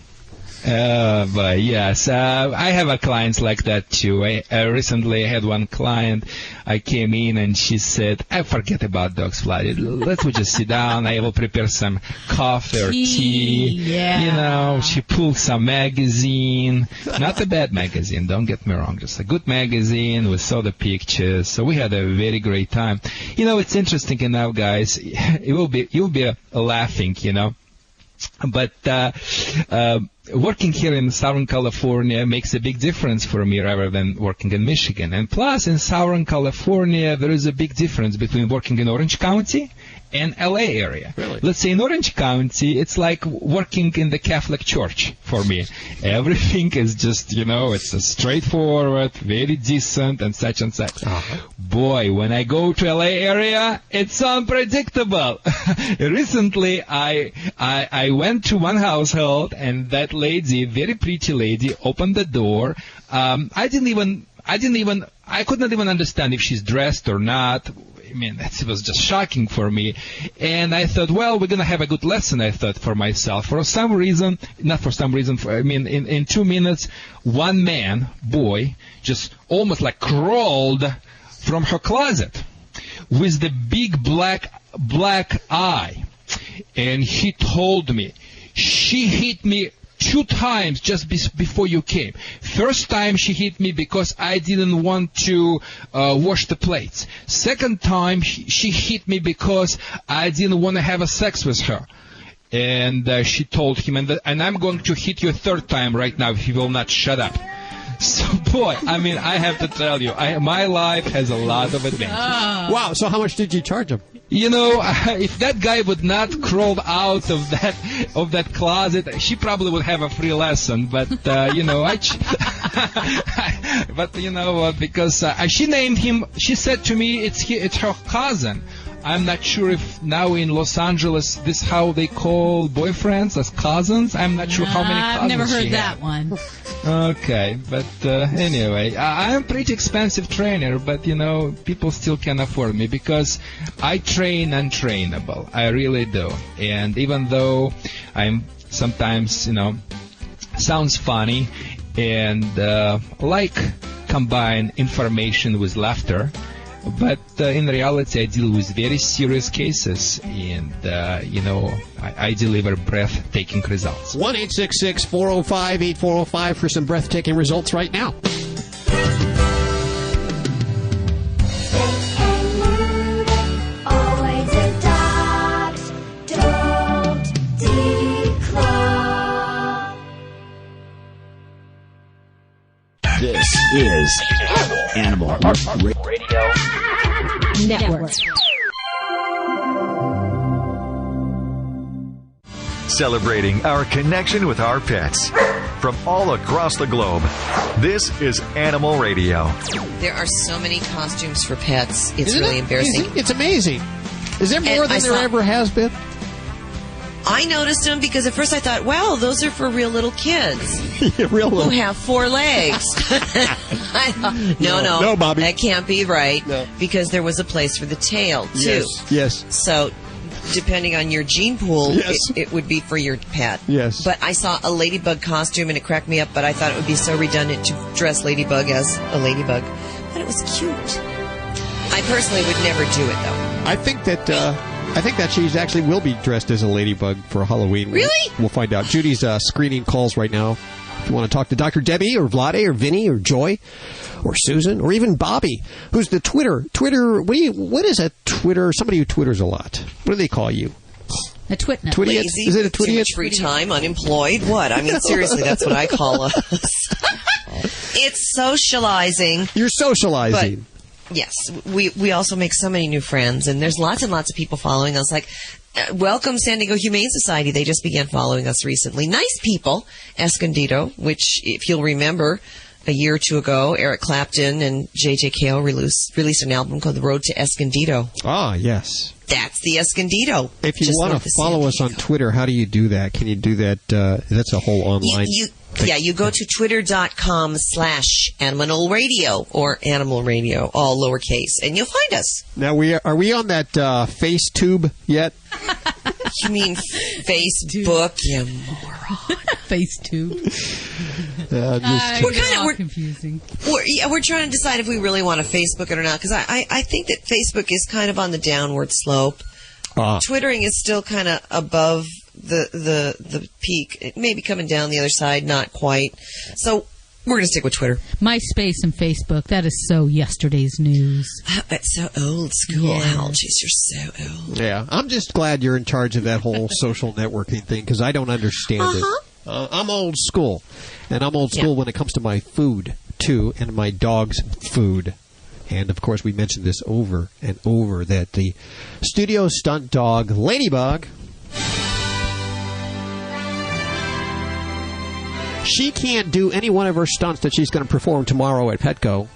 But yes, I have clients like that too. Recently I had one client. I came in and she said, "I forget about dogs, Vlad. Let's just sit down. I will prepare some coffee or tea." Yeah. She pulled some magazine, not a bad magazine. Don't get me wrong, just a good magazine. We saw the pictures, so we had a very great time. It's interesting enough, guys. You'll be laughing, But working here in Southern California makes a big difference for me rather than working in Michigan. And plus, in Southern California, there is a big difference between working in Orange County and LA area. Really? Let's say in Orange County, it's like working in the Catholic Church for me. Everything is just, it's a straightforward, very decent, and such and such. Boy, when I go to LA area, it's unpredictable. Recently, I went to one household, and that lady, very pretty lady, opened the door. I could not even understand if she's dressed or not. That was just shocking for me. And I thought, well, we're going to have a good lesson, I thought, for myself. In 2 minutes, one man, boy, just almost like crawled from her closet with the big black eye. And he told me, she hit me 2 times just before you came. First time she hit me because I didn't want to wash the plates. Second time she hit me because I didn't want to have a sex with her. And she told him, and I'm going to hit you a 3rd time right now if you will not shut up. So, boy, I have to tell you, my life has a lot of advantages. Wow, so how much did you charge him? If that guy would not crawl out of that closet, she probably would have a free lesson. But because she named him, she said to me, it's her cousin. I'm not sure if now in Los Angeles this how they call boyfriends as cousins. I'm not sure how many cousins I've never heard she that had. one. Okay, but anyway, I'm a pretty expensive trainer, but people still can afford me because I train untrainable. I really do. And even though I'm sometimes, sounds funny and like combine information with laughter, but in reality I deal with very serious cases, and I deliver breathtaking results. 1-866-405-8405 for some breathtaking results right now. Always adopt, don't declaw. This is Animal Radio Network. Celebrating our connection with our pets from all across the globe. This is Animal Radio. There are so many costumes for pets. It's Isn't really it? embarrassing. It's amazing. Is there more than there ever has been? I noticed them because at first I thought, wow, those are for real little kids who have 4 legs. I thought, no, Bobby. That can't be right because there was a place for the tail, too. Yes. So, depending on your gene pool, Yes. it would be for your pet. Yes. But I saw a ladybug costume and it cracked me up, but I thought it would be so redundant to dress Ladybug as a ladybug. But it was cute. I personally would never do it, though. I think that she actually will be dressed as a ladybug for Halloween. Really? We'll find out. Judy's screening calls right now. If you want to talk to Dr. Debbie or Vlade or Vinny or Joy or Susan or even Bobby, who's the Twitter. What is a Twitter? Somebody who Twitters a lot. What do they call you? A twitnut. Twitty-it? Lazy, Is it a too Twitty-it? much free time, unemployed, what? I mean, seriously, that's what I call us. It's socializing. You're socializing. But, yes, we also make so many new friends, and there's lots and lots of people following us. Like, welcome San Diego Humane Society. They just began following us recently. Nice people. Escondido, which, if you'll remember, a year or two ago, Eric Clapton and J.J. Cale released an album called The Road to Escondido. Ah, yes. That's the Escondido. If you just want north to of San follow us on Twitter, how do you do that? Can you do that? That's a whole online You go to twitter.com/Animal Radio or Animal Radio, all lowercase, and you'll find us. Now, are we on that FaceTube yet? You mean Facebook, you moron. FaceTube. We're confusing. We're trying to decide if we really want to Facebook it or not, because I think that Facebook is kind of on the downward slope. Twittering is still kind of above the peak. It may be coming down the other side, not quite. So we're going to stick with Twitter. MySpace and Facebook, that is so yesterday's news. That's so old school, Algies. You're so old. Yeah, I'm just glad you're in charge of that whole social networking thing, because I don't understand it. I'm old school, and I'm old school when it comes to my food, too, and my dog's food. And, of course, we mentioned this over and over, that the studio stunt dog, Ladybug, she can't do any one of her stunts that she's going to perform tomorrow at Petco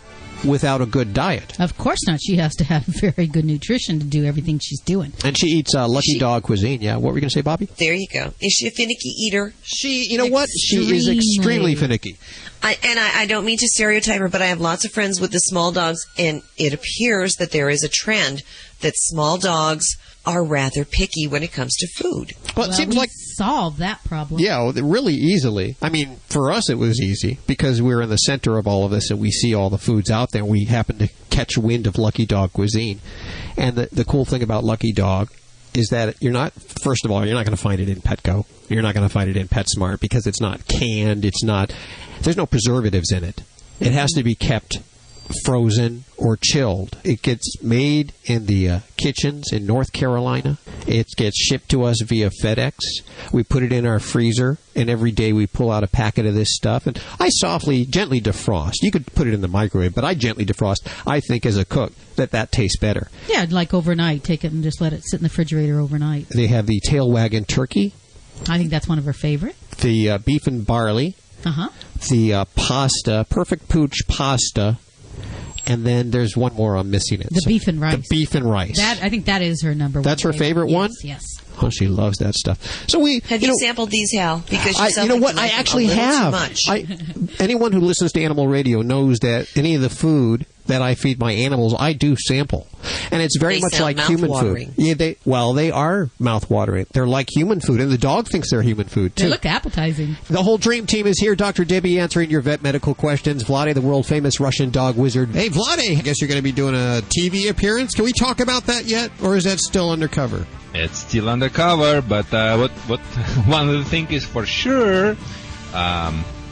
without a good diet. Of course not. She has to have very good nutrition to do everything she's doing. And she eats Lucky Dog cuisine. Yeah, what were you going to say, Bobby? There you go. Is she a finicky eater? You know what? She is extremely finicky. I don't mean to stereotype her, but I have lots of friends with the small dogs, and it appears that there is a trend that small dogs are rather picky when it comes to food. Well, it seems like solve that problem. Yeah, really easily. I mean, for us it was easy because we're in the center of all of this and we see all the foods out there. We happen to catch wind of Lucky Dog cuisine. And the cool thing about Lucky Dog is that first of all, you're not going to find it in Petco. You're not going to find it in PetSmart because it's not canned. There's no preservatives in it. It has to be kept frozen or chilled. It gets made in the kitchens in North Carolina. It gets shipped to us via FedEx. We put it in our freezer, and every day we pull out a packet of this stuff. And I gently defrost. You could put it in the microwave, but I gently defrost. I think as a cook that tastes better. Yeah, like overnight. Take it and just let it sit in the refrigerator overnight. They have the tail wagging turkey. I think that's one of her favorite. The beef and barley. Uh-huh. The pasta, perfect pooch pasta. and then there's one more I'm missing. The beef and rice. The beef and rice. I think that is her number one. That's her favorite one? Yes. Oh, she loves that stuff. So have you sampled these, Hal? Because you know what? I actually have. Anyone who listens to Animal Radio knows that any of the food that I feed my animals, I do sample, and it's very much like human food. Yeah, they are mouth-watering. They're like human food, and the dog thinks they're human food too. They look appetizing. The whole dream team is here. Dr. Debbie answering your vet medical questions. Vlade, the world-famous Russian dog wizard. Hey, Vlade, I guess you're going to be doing a TV appearance. Can we talk about that yet, or is that still undercover? It's still undercover, but what one of the things is for sure,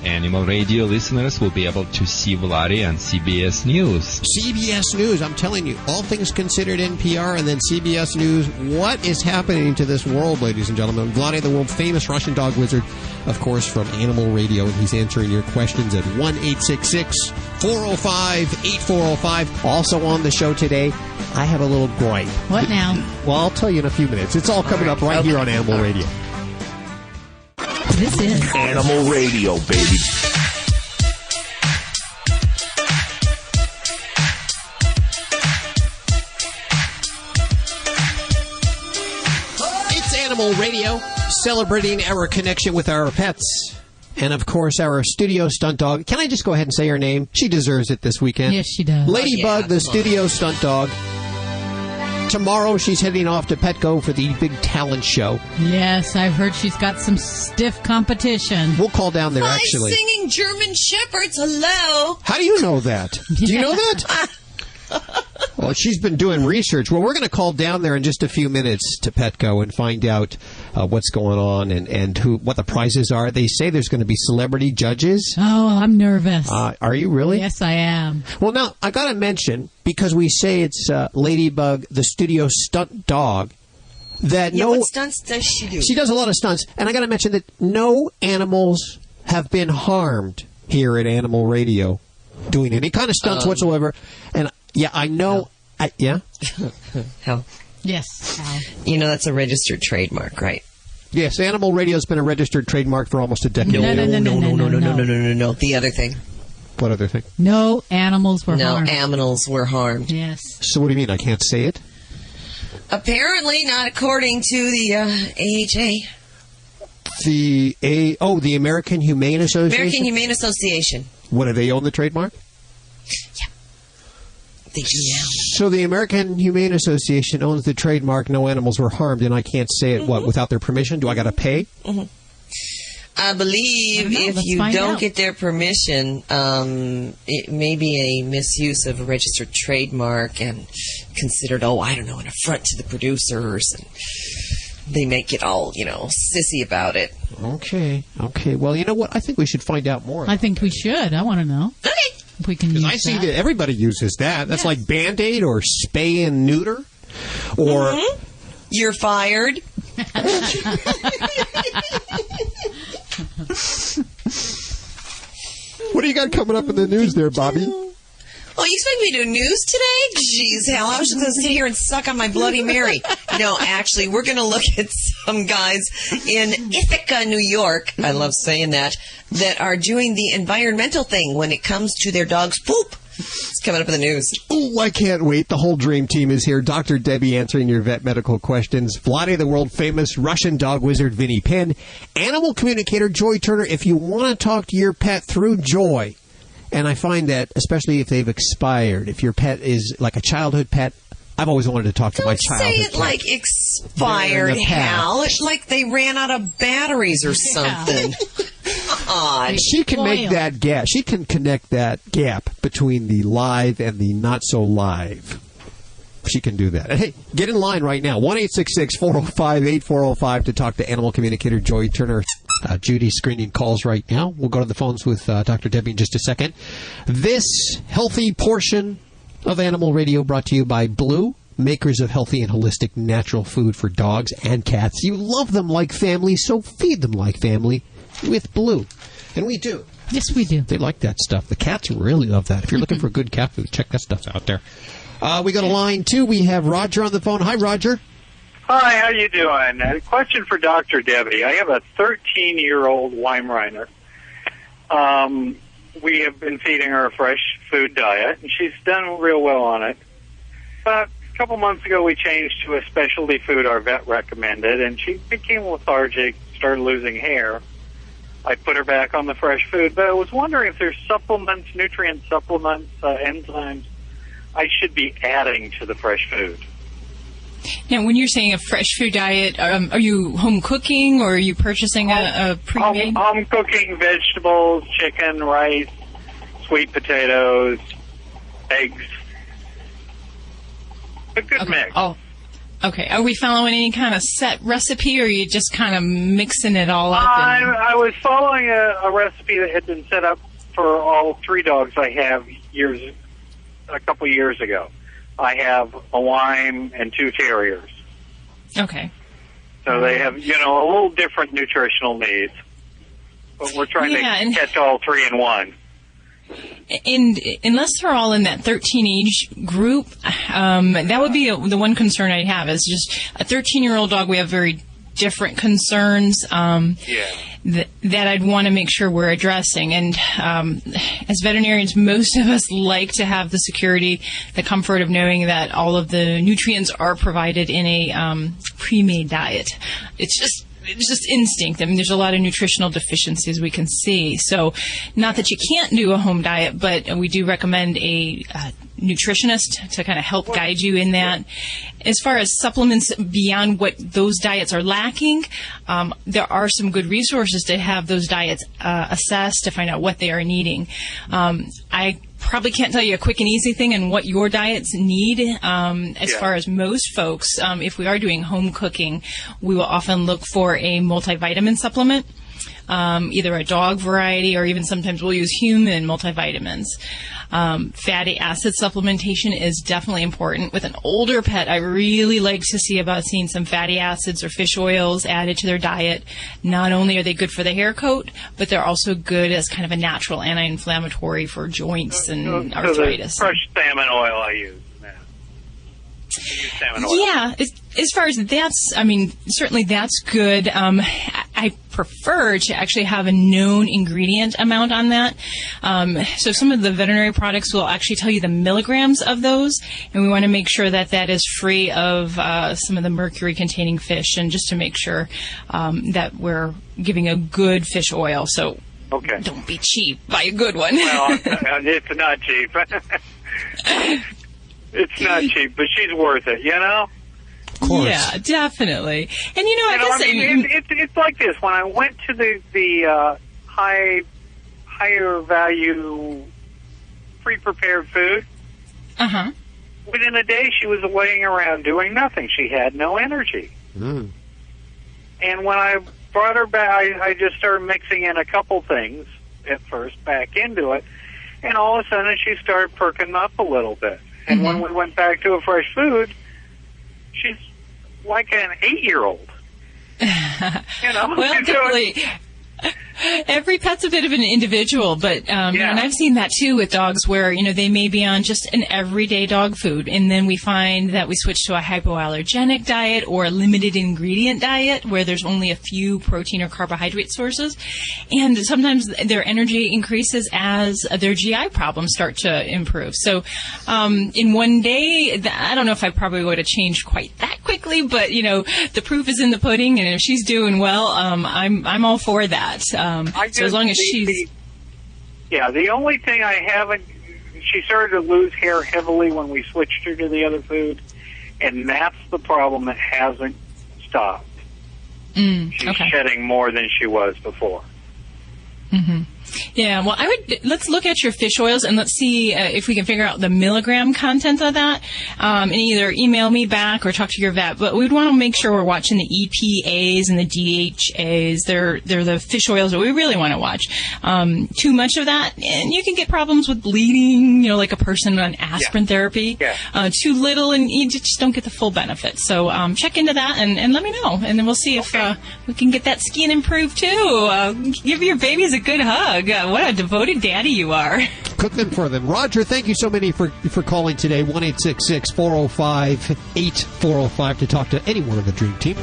Animal Radio listeners will be able to see Vlade on CBS News. CBS News, I'm telling you, all things considered NPR and then CBS News. What is happening to this world, ladies and gentlemen? Vlade, the world-famous Russian dog wizard, of course, from Animal Radio, and he's answering your questions at 1-866-405-8405. Also on the show today, I have a little gripe. What now? Well, I'll tell you in a few minutes. It's all coming up right here on Animal Radio. This is Animal Radio, baby. It's Animal Radio, celebrating our connection with our pets. And, of course, our studio stunt dog. Can I just go ahead and say her name? She deserves it this weekend. Yes, she does. Ladybug, the studio stunt dog. Tomorrow, she's heading off to Petco for the big talent show. Yes, I've heard she's got some stiff competition. We'll call down there, actually. Singing German Shepherds, hello. How do you know that? Do you know that? Well, she's been doing research. Well, we're going to call down there in just a few minutes to Petco and find out what's going on and what the prizes are. They say there's going to be celebrity judges. Oh, I'm nervous. Are you really? Yes, I am. Well, now, I got to mention, because we say it's Ladybug, the studio stunt dog, that what stunts does she do? She does a lot of stunts. And I got to mention that no animals have been harmed here at Animal Radio doing any kind of stunts whatsoever. And yeah, I know. Yeah? Hal. Yes, Hal. You know that's a registered trademark, right? Yes, Animal Radio has been a registered trademark for almost a decade. No. The other thing. What other thing? No animals were harmed. No animals were harmed. Yes. So what do you mean? I can't say it? Apparently not according to the AHA. The American Humane Association? American Humane Association. What, do they own the trademark? Yeah. They do now. So the American Humane Association owns the trademark, no animals were harmed, and I can't say it, without their permission? Do I got to pay? Mm-hmm. I believe if you don't get their permission, it may be a misuse of a registered trademark and considered, an affront to the producers. And they make it all, sissy about it. Okay. Well, you know what? I think we should find out more. I think we should. I want to know. Okay. If we can use I see that everybody uses that. That's like Band-Aid or spay and neuter. Or you're fired. What do you got coming up in the news there, Bobby? Oh, you expect me to do news today? Jeez, Hal, I was just going to sit here and suck on my Bloody Mary. No, actually, we're going to look at some guys in Ithaca, New York, I love saying that are doing the environmental thing when it comes to their dog's poop. It's coming up in the news. Oh, I can't wait. The whole dream team is here. Dr. Debbie answering your vet medical questions. Vlade, the world-famous Russian dog wizard Vinny Penn. Animal communicator Joy Turner. If you want to talk to your pet through Joy, and I find that, especially if they've expired, if your pet is like a childhood pet, I've always wanted to talk to my childhood pet. Don't say it like expired, Hal. It's like they ran out of batteries or something. God. She can make that gap. She can connect that gap between the live and the not-so-live. She can do that. And hey, get in line right now. 1-866-405-8405 to talk to animal communicator Joy Turner. Judy's screening calls right now. We'll go to the phones with Dr. Debbie in just a second. This healthy portion of Animal Radio brought to you by Blue, makers of healthy and holistic natural food for dogs and cats. You love them like family, so feed them like family with Blue. And we do. Yes, we do. They like that stuff. The cats really love that. If you're looking for good cat food, check that stuff out there. We got a line, too. We have Roger on the phone. Hi, Roger. Hi, how you doing? A question for Dr. Debbie. I have a 13-year-old Weimaraner. we have been feeding her a fresh food diet, and she's done real well on it. But a couple months ago, we changed to a specialty food our vet recommended, and she became lethargic, started losing hair. I put her back on the fresh food, but I was wondering if there's supplements, nutrient supplements, enzymes I should be adding to the fresh food. Now, when you're saying a fresh food diet, are you home cooking or are you purchasing a pre-made? Home cooking, vegetables, chicken, rice, sweet potatoes, eggs. A good mix. Oh, okay. Are we following any kind of set recipe, or are you just kind of mixing it all up? I was following a recipe that had been set up for all 3 dogs I have a couple years ago. I have a Lyme and 2 terriers. Okay. So they have, a little different nutritional needs. But we're trying to catch all 3 in one. And unless they're all in that 13 age group, that would be the one concern I'd have is just a 13-year-old dog. We have very different concerns that I'd want to make sure we're addressing. And as veterinarians, most of us like to have the security, the comfort of knowing that all of the nutrients are provided in a pre-made diet. It's just instinct. I mean, there's a lot of nutritional deficiencies we can see. So not that you can't do a home diet, but we do recommend a nutritionist to kind of help guide you in that. As far as supplements beyond what those diets are lacking, there are some good resources to have those diets assessed to find out what they are needing. I probably can't tell you a quick and easy thing on what your diets need. As far as most folks, if we are doing home cooking, we will often look for a multivitamin supplement, either a dog variety or even sometimes we'll use human multivitamins. Fatty acid supplementation is definitely important. With an older pet, I really like to see about seeing some fatty acids or fish oils added to their diet. Not only are they good for the hair coat, but they're also good as kind of a natural anti-inflammatory for joints and arthritis. So fresh salmon oil I use. Salmon oil. Yeah, as far as that's, certainly that's good. I prefer to actually have a known ingredient amount on that. So some of the veterinary products will actually tell you the milligrams of those, and we want to make sure that that is free of some of the mercury-containing fish, and just to make sure that we're giving a good fish oil. So don't be cheap. Buy a good one. Well, it's not cheap. It's not cheap, but she's worth it, Of course. Yeah, definitely. And it's like this. When I went to the higher value pre-prepared food, within a day she was laying around doing nothing. She had no energy. And when I brought her back, I just started mixing in a couple things at first back into it, and all of a sudden she started perking up a little bit. And when we went back to a fresh food, she's like an 8-year-old. Well, definitely. Every pet's a bit of an individual, but and I've seen that too with dogs where they may be on just an everyday dog food, and then we find that we switch to a hypoallergenic diet or a limited ingredient diet where there's only a few protein or carbohydrate sources, and sometimes their energy increases as their GI problems start to improve. So in one day, I don't know if I probably would have changed quite that quickly, but the proof is in the pudding, and if she's doing well, I'm all for that. So as long as she's... the only thing I haven't... She started to lose hair heavily when we switched her to the other food, and that's the problem that hasn't stopped. She's shedding more than she was before. Yeah, well, let's look at your fish oils and let's see if we can figure out the milligram content of that, and either email me back or talk to your vet. But we'd want to make sure we're watching the EPAs and the DHAs. They're the fish oils that we really want to watch. Too much of that, and you can get problems with bleeding, like a person on aspirin therapy. Too little, and you just don't get the full benefit. So check into that and let me know, and then we'll see if we can get that skin improved too. Give your babies a good hug. What a devoted daddy you are. Cook them for them. Roger, thank you so many for calling today. 1-866-405-8405 to talk to any one of the Dream Team.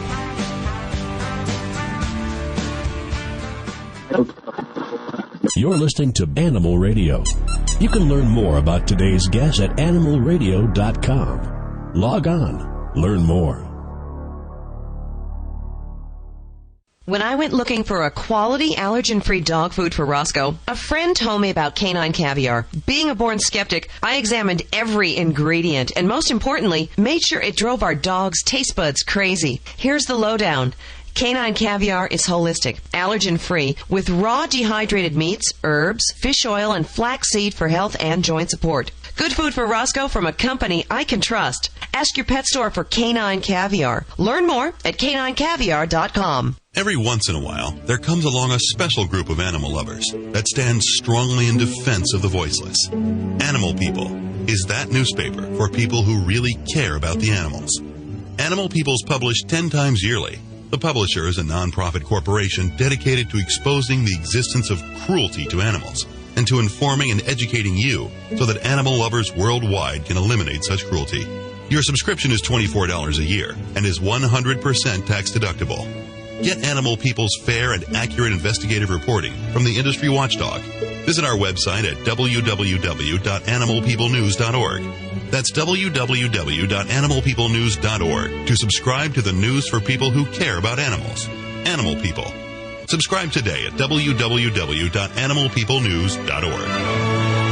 You're listening to Animal Radio. You can learn more about today's guest at animalradio.com. Log on. Learn more. When I went looking for a quality allergen-free dog food for Roscoe, a friend told me about Canine Caviar. Being a born skeptic, I examined every ingredient and, most importantly, made sure it drove our dog's taste buds crazy. Here's the lowdown. Canine Caviar is holistic, allergen-free, with raw dehydrated meats, herbs, fish oil, and flaxseed for health and joint support. Good food for Roscoe from a company I can trust. Ask your pet store for Canine Caviar. Learn more at caninecaviar.com. Every once in a while, there comes along a special group of animal lovers that stands strongly in defense of the voiceless. Animal People is that newspaper for people who really care about the animals. Animal People is published 10 times yearly. The publisher is a non-profit corporation dedicated to exposing the existence of cruelty to animals and to informing and educating you so that animal lovers worldwide can eliminate such cruelty. Your subscription is $24 a year and is 100% tax deductible. Get Animal People's fair and accurate investigative reporting from the industry watchdog. Visit our website at www.animalpeoplenews.org. That's www.animalpeoplenews.org to subscribe to the news for people who care about animals. Animal People. Subscribe today at www.animalpeoplenews.org.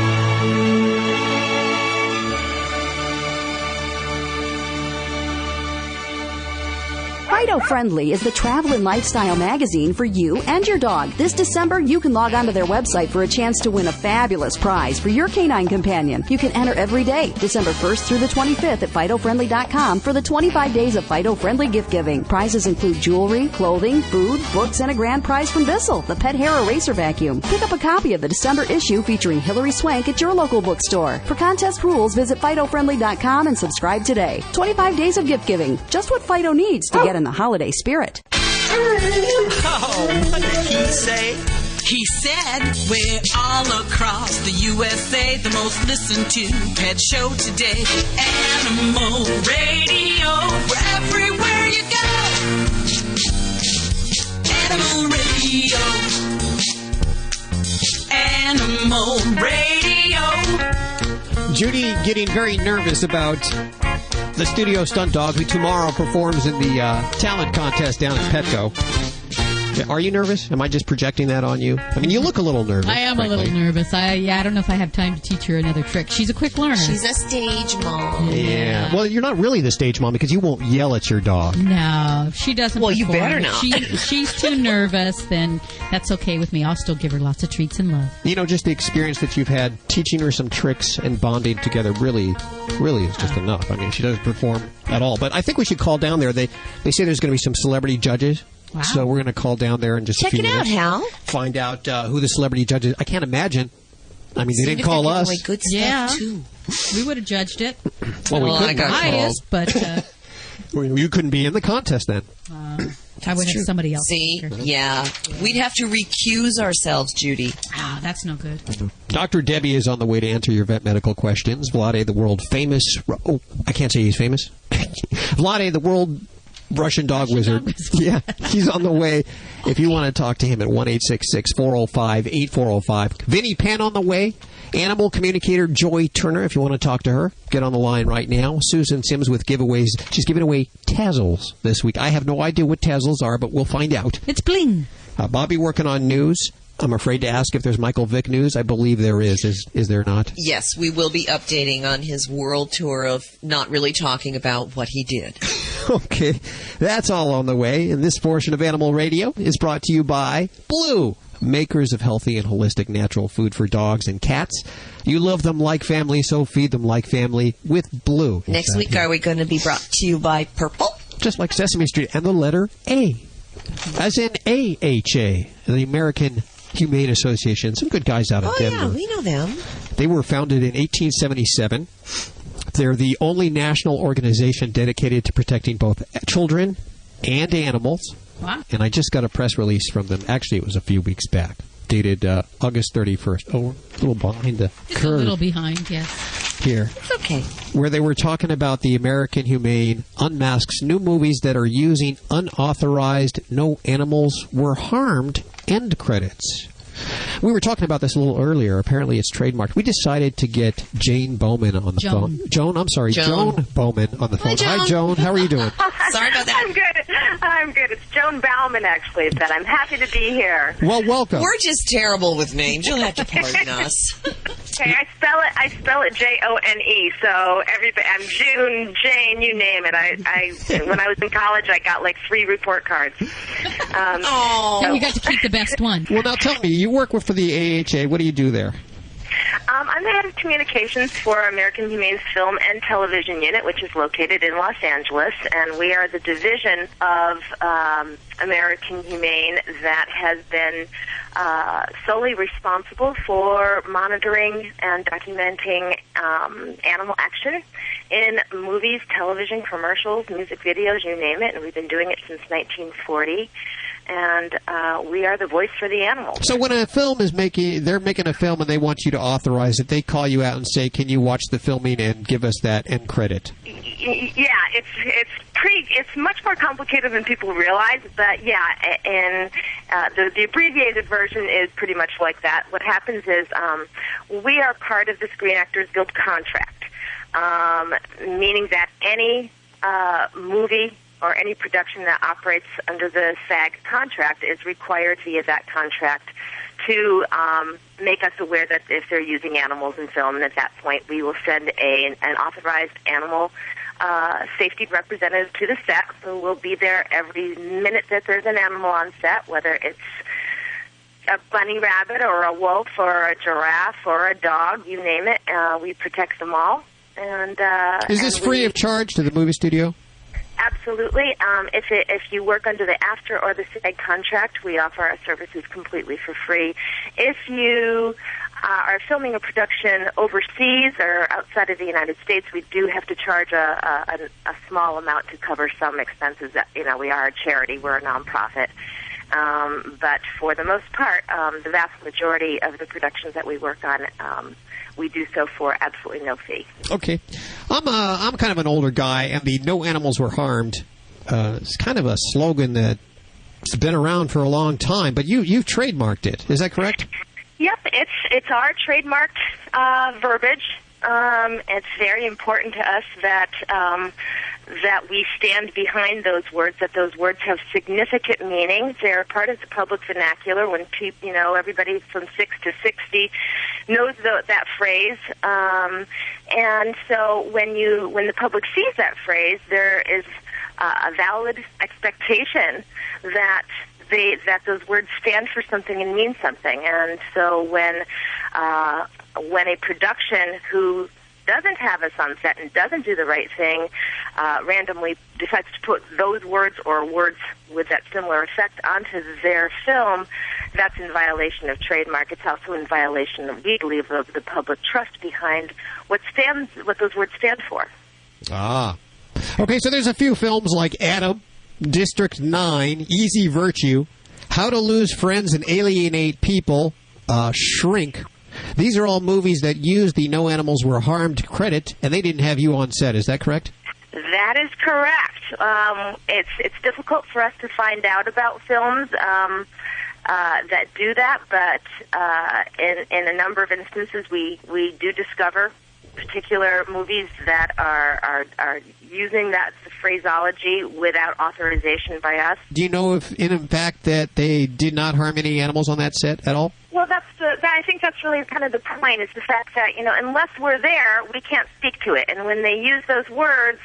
Fido Friendly is the travel and lifestyle magazine for you and your dog. This December, you can log on to their website for a chance to win a fabulous prize for your canine companion. You can enter every day, December 1st through the 25th at FidoFriendly.com for the 25 days of Fido Friendly gift giving. Prizes include jewelry, clothing, food, books, and a grand prize from Bissell, the pet hair eraser vacuum. Pick up a copy of the December issue featuring Hillary Swank at your local bookstore. For contest rules, visit FidoFriendly.com and subscribe today. 25 days of gift giving, just what Fido needs to get in the holiday spirit. Oh, what did he say? He said, we're all across the USA, the most listened to pet show today. Animal Radio, we're everywhere you go. Animal Radio. Animal Radio. Judy getting very nervous about the studio stunt dog who tomorrow performs in the talent contest down at Petco. Are you nervous? Am I just projecting that on you? I mean, you look a little nervous. I am frankly. a little nervous. I don't know if I have time to teach her another trick. She's a quick learner. She's a stage mom. Yeah. Well, you're not really the stage mom because you won't yell at your dog. No, if she doesn't. Well, you perform, better not. She's too nervous, then that's okay with me. I'll still give her lots of treats and love. You know, just the experience that you've had teaching her some tricks and bonding together really is just enough. I mean, she doesn't perform at all. But I think we should call down there. They say there's going to be some celebrity judges. Wow. So we're going to call down there in just a few minutes. Check it out, Hal. Find out who the celebrity judge is. I can't imagine. I mean, they didn't call us. Good stuff Yeah. too. We would have judged it. Well, we I couldn't got have Biased, but You couldn't be in the contest then. I would have somebody else. See? Yeah. We'd have to recuse ourselves, Judy. Ah, that's no good. Dr. Debbie is on the way to answer your vet medical questions. Vlade, the world famous... Oh, I can't say he's famous. Vlade, the world... Russian dog wizard. Yeah, he's on the way. If you want to talk to him at 1-866-405-8405. Vinnie Penn on the way. Animal communicator Joy Turner, if you want to talk to her, get on the line right now. Susan Sims with giveaways. She's giving away Tazzles this week. I have no idea what Tazzles are, but we'll find out. It's bling. Bobby working on news. I'm afraid to ask if there's Michael Vick news. I believe there is. Is there not? Yes, we will be updating on his world tour of not really talking about what he did. Okay, that's all on the way. And this portion of Animal Radio is brought to you by Blue, makers of healthy and holistic natural food for dogs and cats. You love them like family, so feed them like family with Blue. Next week, are we going to be brought to you by Purple? Just like Sesame Street, and the letter A, as in AHA, the American Humane Association. Some good guys out of Denver. Oh, yeah, we know them. They were founded in 1877. They're the only national organization dedicated to protecting both children and animals. Wow. And I just got a press release from them. Actually, it was a few weeks back, dated August 31st. Oh, we're a little behind the Just curve. a little behind, yes. Here. It's okay. Where they were talking about the American Humane unmasks new movies that are using unauthorized no animals were harmed end credits. We were talking about this a little earlier. Apparently, it's trademarked. We decided to get Jane Bowman on the phone. Joan Bowman on the phone. Hi, Joan. How are you doing? Sorry about that. I'm good. It's Joan Bauman, actually, but I'm happy to be here. Well, welcome. We're just terrible with names. You'll have to pardon us. Okay, I spell it Jone. So everybody, I'm June, Jane, you name it. I when I was in college, I got like 3 report cards. And you got to keep the best one. Well, now tell me, you work for the AHA. What do you do there? I'm the head of communications for American Humane's Film and Television Unit, which is located in Los Angeles, and we are the division of American Humane that has been solely responsible for monitoring and documenting animal action in movies, television, commercials, music videos, you name it, and we've been doing it since 1940. And we are the voice for the animals. So when a film is they're making a film and they want you to authorize it, they call you out and say, "Can you watch the filming and give us that end credit?" Yeah, it's much more complicated than people realize, but yeah, and the abbreviated version is pretty much like that. What happens is we are part of the Screen Actors Guild contract, meaning that any movie or any production that operates under the SAG contract is required via that contract to make us aware that if they're using animals in film, and at that point we will send an authorized animal safety representative to the set who will be there every minute that there's an animal on set, whether it's a bunny rabbit or a wolf or a giraffe or a dog, you name it. We protect them all. And is this free of charge to the movie studio? Absolutely. If you work under the AFTRA or the SAG contract, we offer our services completely for free. If you are filming a production overseas or outside of the United States, we do have to charge a small amount to cover some expenses. We are a charity. We're a nonprofit. But for the most part, the vast majority of the productions that we work on, we do so for absolutely no fee. Okay. I'm kind of an older guy, and the "No Animals Were Harmed" is kind of a slogan that's been around for a long time, but you've trademarked it. Is that correct? Yep, it's our trademarked verbiage. It's very important to us that we stand behind those words, that those words have significant meaning. They're part of the public vernacular. When people, everybody from 6 to 60 knows that phrase. And so when the public sees that phrase, there is a valid expectation that those words stand for something and mean something. And so when a production who doesn't have us on set and doesn't do the right thing randomly decides to put those words or words with that similar effect onto their film, that's in violation of trademark. It's also in violation, we believe, of the public trust behind what those words stand for. Ah. Okay, so there's a few films like Adam, District 9, Easy Virtue, How to Lose Friends and Alienate People, Shrink. These are all movies that use the "No Animals Were Harmed" credit, and they didn't have you on set. Is that correct? That is correct. It's difficult for us to find out about films that do that, but in a number of instances, we do discover particular movies that are using that phraseology without authorization by us. Do you know if, in fact, that they did not harm any animals on that set at all? Well, I think that's really kind of the point, is the fact that, unless we're there, we can't speak to it. And when they use those words,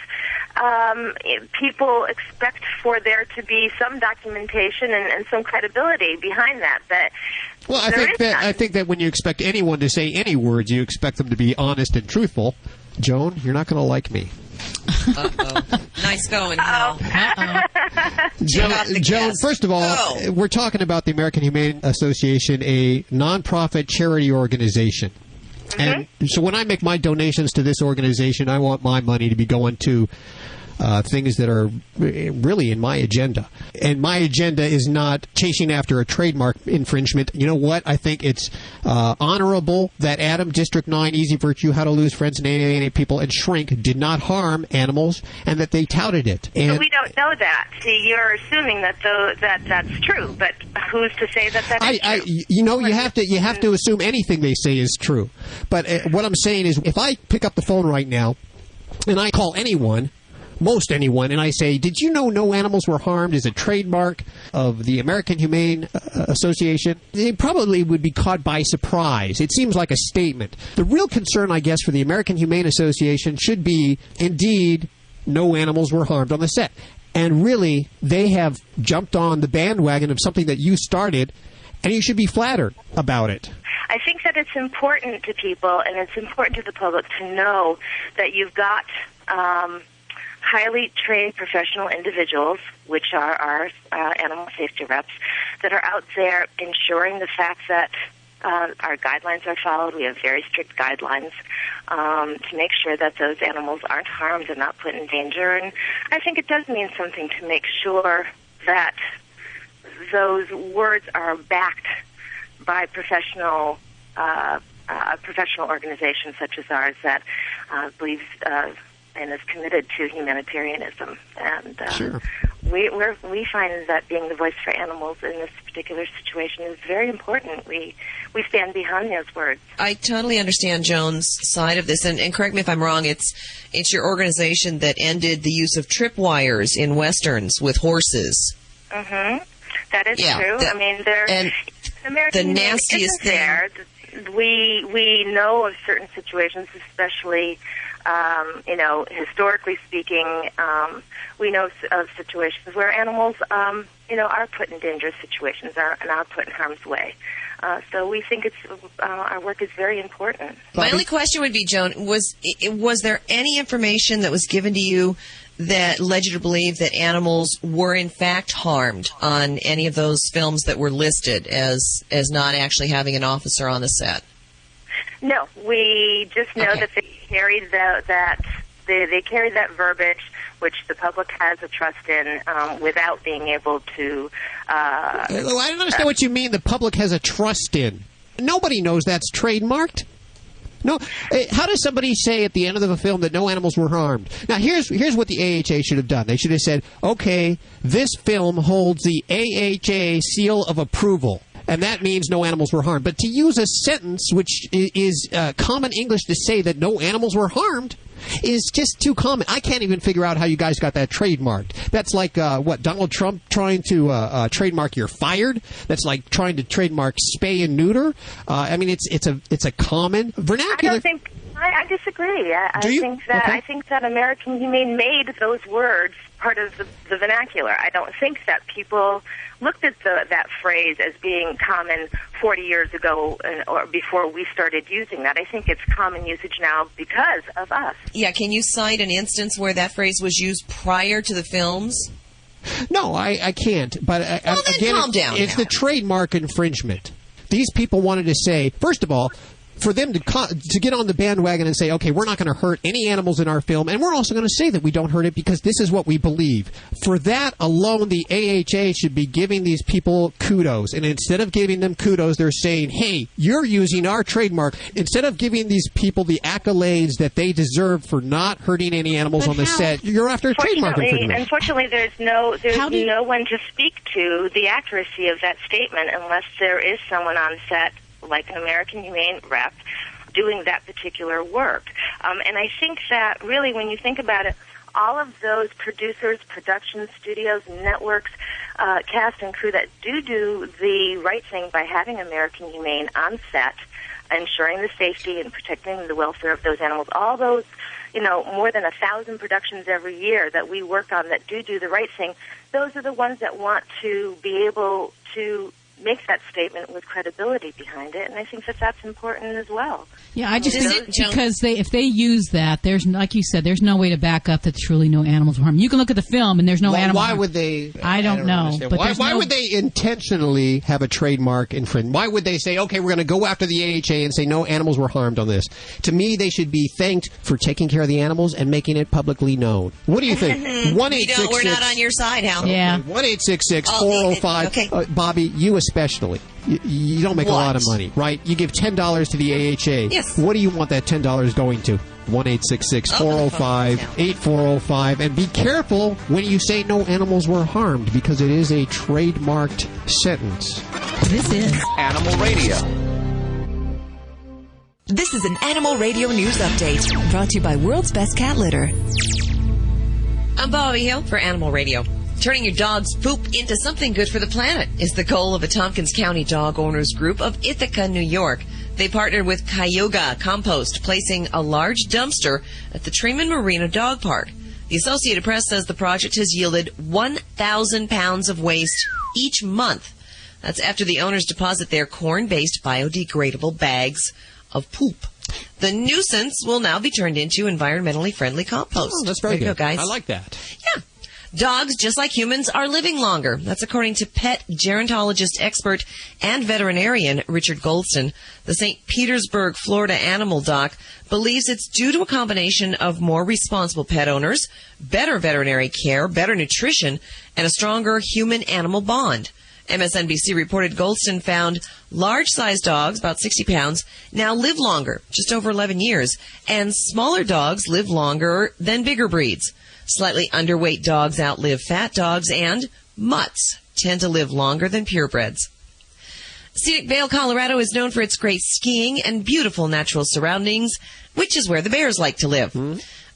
people expect for there to be some documentation and some credibility behind that. But well, I think that when you expect anyone to say any words, you expect them to be honest and truthful. Joan, you're not going to like me. Uh-oh. Nice going, Hal. Joan, first of all, we're talking about the American Humane Association, a nonprofit charity organization. Mm-hmm. And so when I make my donations to this organization, I want my money to be going to things that are really in my agenda. And my agenda is not chasing after a trademark infringement. You know what? I think it's honorable that Adam, District 9, Easy Virtue, How to Lose Friends and Alienate People, and Shrink did not harm animals, and that they touted it. And but we don't know that. See, you're assuming that that's true, but who's to say that that is true? You have to assume anything they say is true. But what I'm saying is, if I pick up the phone right now and I call anyone, most anyone, and I say, did you know No Animals Were Harmed is a trademark of the American Humane Association? They probably would be caught by surprise. It seems like a statement. The real concern, I guess, for the American Humane Association should be, indeed, no animals were harmed on the set. And really, they have jumped on the bandwagon of something that you started, and you should be flattered about it. I think that it's important to people, and it's important to the public to know that you've got highly trained professional individuals, which are our animal safety reps, that are out there ensuring the fact that our guidelines are followed. We have very strict guidelines to make sure that those animals aren't harmed and not put in danger. And I think it does mean something to make sure that those words are backed by professional organizations such as ours that believes and is committed to humanitarianism. And sure. we find that being the voice for animals in this particular situation is very important. We stand behind those words. I totally understand Joan's side of this, and correct me if I'm wrong, it's your organization that ended the use of tripwires in westerns with horses. Mm-hmm. That is true. I mean, the nastiest thing. There. We know of certain situations, especially, historically speaking, we know of situations where animals, are put in dangerous situations and are put in harm's way. So we think our work is very important. My only question would be, Joan, was there any information that was given to you that led you to believe that animals were in fact harmed on any of those films that were listed as not actually having an officer on the set? No, we just know that they carried they carried that verbiage, which the public has a trust in, without being able to. I don't understand what you mean. The public has a trust in. Nobody knows that's trademarked. No, how does somebody say at the end of the film that no animals were harmed? Now, here's what the AHA should have done. They should have said, okay, this film holds the AHA seal of approval, and that means no animals were harmed. But to use a sentence which is common English to say that no animals were harmed is just too common. I can't even figure out how you guys got that trademarked. That's like, Donald Trump trying to trademark you're fired? That's like trying to trademark spay and neuter? I mean, it's a common vernacular. I disagree. I think that American Humane made those words part of the vernacular. I don't think that people looked at that phrase as being common 40 years ago or before we started using that. I think it's common usage now because of us. Yeah, can you cite an instance where that phrase was used prior to the films? No, I can't. But again, calm down it's the trademark infringement. These people wanted to say, first of all, for them to get on the bandwagon and say, okay, we're not going to hurt any animals in our film, and we're also going to say that we don't hurt it because this is what we believe. For that alone, the AHA should be giving these people kudos. And instead of giving them kudos, they're saying, hey, you're using our trademark. Instead of giving these people the accolades that they deserve for not hurting any animals on the set, you're after a trademark infringement. Unfortunately, there's no one to speak to the accuracy of that statement unless there is someone on set like an American Humane rep doing that particular work. And I think that really when you think about it, all of those producers, production studios, networks, cast and crew that do the right thing by having American Humane on set, ensuring the safety and protecting the welfare of those animals, all those, more than 1,000 productions every year that we work on that do the right thing, those are the ones that want to be able to make that statement with credibility behind it, and I think that that's important as well. Yeah, I just think because if they use that, there's, like you said, there's no way to back up that truly no animals were harmed. You can look at the film and there's no animal Why harm. would they? I don't know. But why would they intentionally have a trademark infringement? Why would they say, okay, we're going to go after the AHA and say no animals were harmed on this? To me, they should be thanked for taking care of the animals and making it publicly known. What do you think? We're not on your side, Hal. Yeah. 1-866-405. Okay. Bobby, you especially. You don't make a lot of money, right? You give $10 to the AHA. Yes. What do you want that $10 going to? 1-866-405-8405. And be careful when you say no animals were harmed, because it is a trademarked sentence. This is Animal Radio. This is an Animal Radio News Update brought to you by World's Best Cat Litter. I'm Bobby Hill for Animal Radio. Turning your dog's poop into something good for the planet is the goal of a Tompkins County dog owners group of Ithaca, New York. They partnered with Cayuga Compost, placing a large dumpster at the Tremont Marina Dog Park. The Associated Press says the project has yielded 1,000 pounds of waste each month. That's after the owners deposit their corn-based biodegradable bags of poop. The nuisance will now be turned into environmentally friendly compost. Oh, that's very good. good. Guys. I like that. Yeah. Dogs, just like humans, are living longer. That's according to pet gerontologist expert and veterinarian Richard Goldston. The St. Petersburg, Florida animal doc believes it's due to a combination of more responsible pet owners, better veterinary care, better nutrition, and a stronger human-animal bond. MSNBC reported Goldston found large-sized dogs, about 60 pounds, now live longer, just over 11 years, and smaller dogs live longer than bigger breeds. Slightly underweight dogs outlive fat dogs, and mutts tend to live longer than purebreds. Scenic Vale, Colorado is known for its great skiing and beautiful natural surroundings, which is where the bears like to live.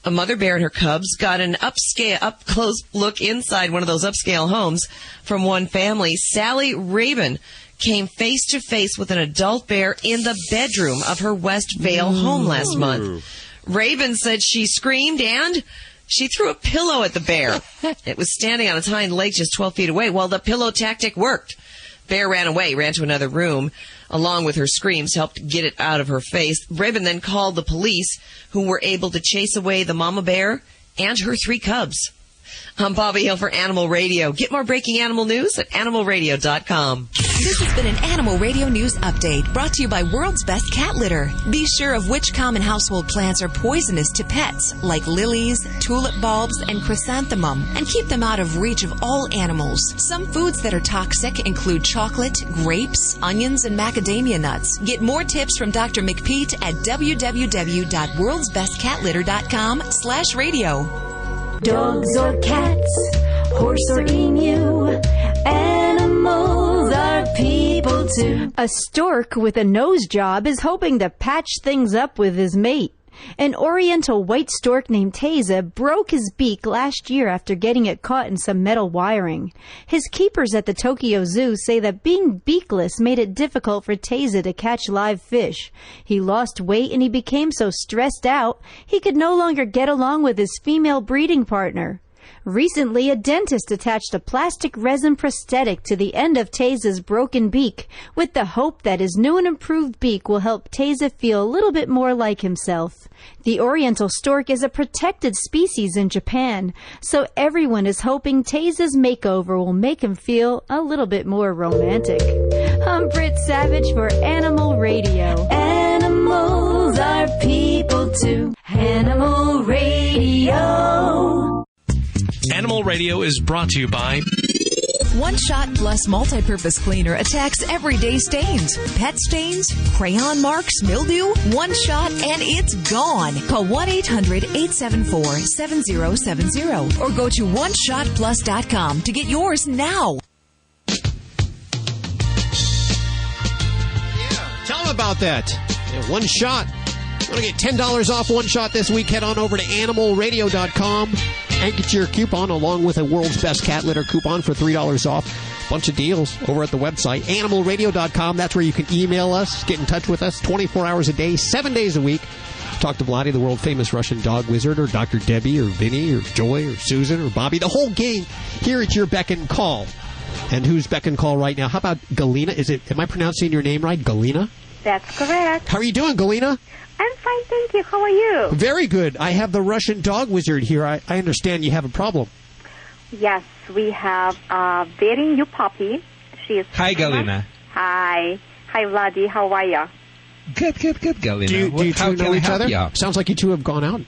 A mother bear and her cubs got an up-close look inside one of those upscale homes from one family. Sally Rabin came face-to-face with an adult bear in the bedroom of her West Vale home last month. Rabin said she screamed and she threw a pillow at the bear. It was standing on its hind legs just 12 feet away. Well, the pillow tactic worked. Bear ran away, ran to another room, along with her screams, helped get it out of her face. Rabin then called the police, who were able to chase away the mama bear and her 3 cubs. I'm Bobby Hill for Animal Radio. Get more breaking animal news at animalradio.com. This has been an Animal Radio News Update brought to you by World's Best Cat Litter. Be sure of which common household plants are poisonous to pets, like lilies, tulip bulbs, and chrysanthemum, and keep them out of reach of all animals. Some foods that are toxic include chocolate, grapes, onions, and macadamia nuts. Get more tips from Dr. McPeat at www.worldsbestcatlitter.com/radio. Dogs or cats, horse or emu, animals are people too. A stork with a nose job is hoping to patch things up with his mate. An oriental white stork named Teza broke his beak last year after getting it caught in some metal wiring. His keepers at the Tokyo Zoo say that being beakless made it difficult for Teza to catch live fish. He lost weight and he became so stressed out he could no longer get along with his female breeding partner. Recently, a dentist attached a plastic resin prosthetic to the end of Teza's broken beak with the hope that his new and improved beak will help Teza feel a little bit more like himself. The oriental stork is a protected species in Japan, so everyone is hoping Teza's makeover will make him feel a little bit more romantic. I'm Britt Savage for Animal Radio. Animals are people too. Animal Radio. Animal Radio is brought to you by One Shot Plus Multipurpose Cleaner attacks everyday stains, pet stains, crayon marks, mildew. One shot and it's gone. Call 1-800-874-7070 or go to oneshotplus.com to get yours now. Tell them about that. Yeah, One Shot. Want to get $10 off One Shot this week? Head on over to animalradio.com and get your coupon along with a World's Best Cat Litter coupon for $3 off. Bunch of deals over at the website, animalradio.com. That's where you can email us, get in touch with us 24 hours a day, 7 days a week. Talk to Vladi, the world-famous Russian dog wizard, or Dr. Debbie, or Vinny, or Joy, or Susan, or Bobby. The whole gang here at your beck and call. And who's beck and call right now? How about Galina? Am I pronouncing your name right? Galina? That's correct. How are you doing, Galina? I'm fine, thank you. How are you? Very good. I have the Russian dog wizard here. I understand you have a problem. Yes, we have a very new puppy. She is. Hi, Galina. Hi. Hi, Vladi. How are you? Good, Galina. Do you two know each other? Sounds like you two have gone out.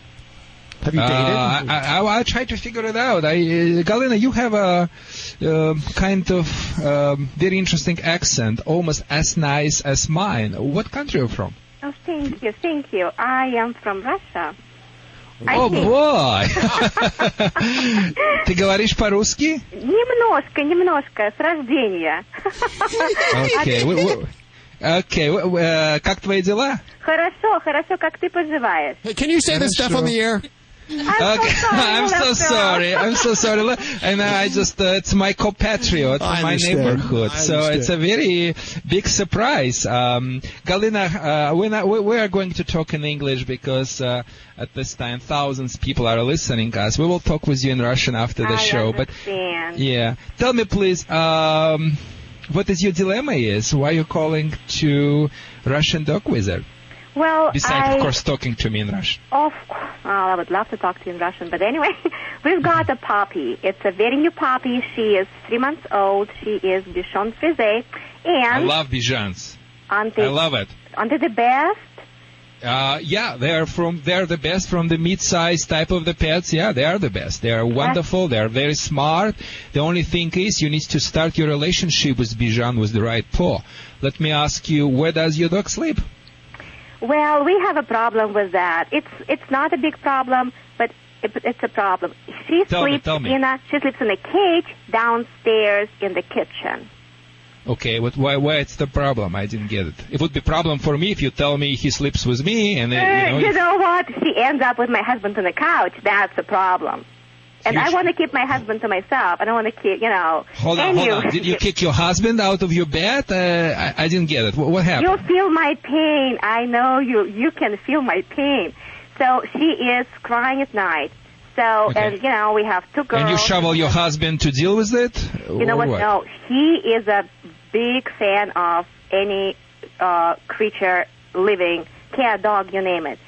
Have you dated? I try to figure it out. Galina, you have a kind of very interesting accent, almost as nice as mine. What country are you from? Oh, thank you. I am from Russia. О, бой! Ты говоришь по-русски? Немножко, с рождения. Окей. Как твои дела? Хорошо. Как ты поживаешь? Hey, can you say this stuff on the air? I'm so sorry. And I just, it's my compatriot from my neighborhood. So it's a very big surprise. Galina, we are going to talk in English because at this time thousands of people are listening us. We will talk with you in Russian after the show. Understand. But yeah, tell me please, what is your dilemma is? Why are you calling to Russian dog wizard? Well, besides, of course, talking to me in Russian. Well, I would love to talk to you in Russian. But anyway, we've got a puppy. It's a very new puppy. She is 3 months old. She is Bichon Frise. And I love Bichons. I love it. Aren't they the best? Yeah, they're the best from the mid-size type of the pets. Yeah, they are the best. They are wonderful. They are very smart. The only thing is you need to start your relationship with Bichon with the right paw. Let me ask you, where does your dog sleep? Well, we have a problem with that. It's not a big problem, but it's a problem. She sleeps in a cage downstairs in the kitchen. Okay, but why it's the problem? I didn't get it. It would be a problem for me if you tell me he sleeps with me and you know what? She ends up with my husband on the couch. That's a problem. And I want to keep my husband to myself. I don't want to keep, Hold on. Did you kick your husband out of your bed? I didn't get it. What happened? You feel my pain. I know you can feel my pain. So she is crying at night. So, okay. And, we have two girls. And you shovel your husband to deal with it? You know what? No, he is a big fan of any creature living, cat, dog, you name it.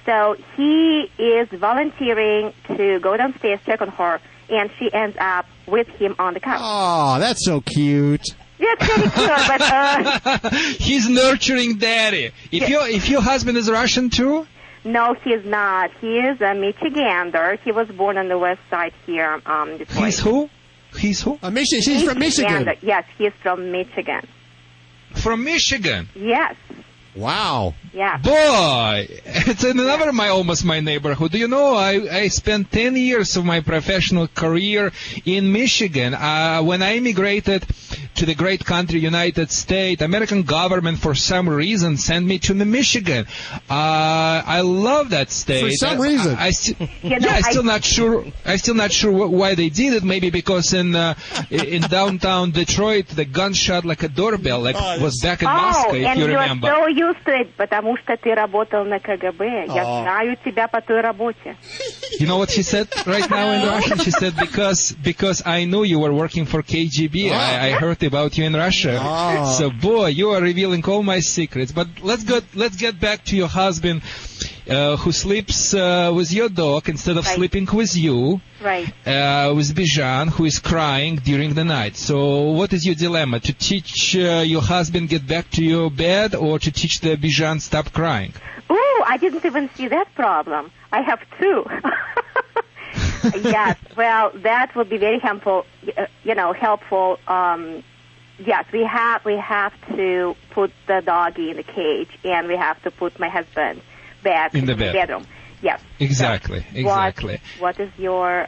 So he is volunteering to go downstairs, check on her, and she ends up with him on the couch. Oh, that's so cute. That's pretty cute, but he's nurturing daddy. If your husband is Russian too? No, he's not. He is a Michigander. He was born on the west side here, Detroit. He's who? He's from Michigan. Yes, he's from Michigan. From Michigan? Yes. Wow. Yeah. Boy, it's another almost my neighborhood. You know, I spent 10 years of my professional career in Michigan. When I immigrated to the great country United States, American government for some reason sent me to Michigan. I love that state. For some reason. I'm still not sure why they did it. Maybe because in downtown Detroit, the gunshot like a doorbell, was back in Moscow, if you remember. So used to it, потому что ты работал на КГБ. Я знаю тебя по той работе. You know what she said right now in Russian? She said, because I knew you were working for KGB. I heard about you in Russia. So, boy, you are revealing all my secrets. But let's get back to your husband who sleeps with your dog instead of sleeping with you. Right. With Bichon, who is crying during the night. So what is your dilemma? To teach your husband get back to your bed or to teach the Bichon stop crying? Ooh, I didn't even see that problem. I have two. Yes, well, that would be very helpful. Helpful. Yes, we have to put the doggy in the cage, and we have to put my husband back in the bedroom. Yes. Exactly. So What is your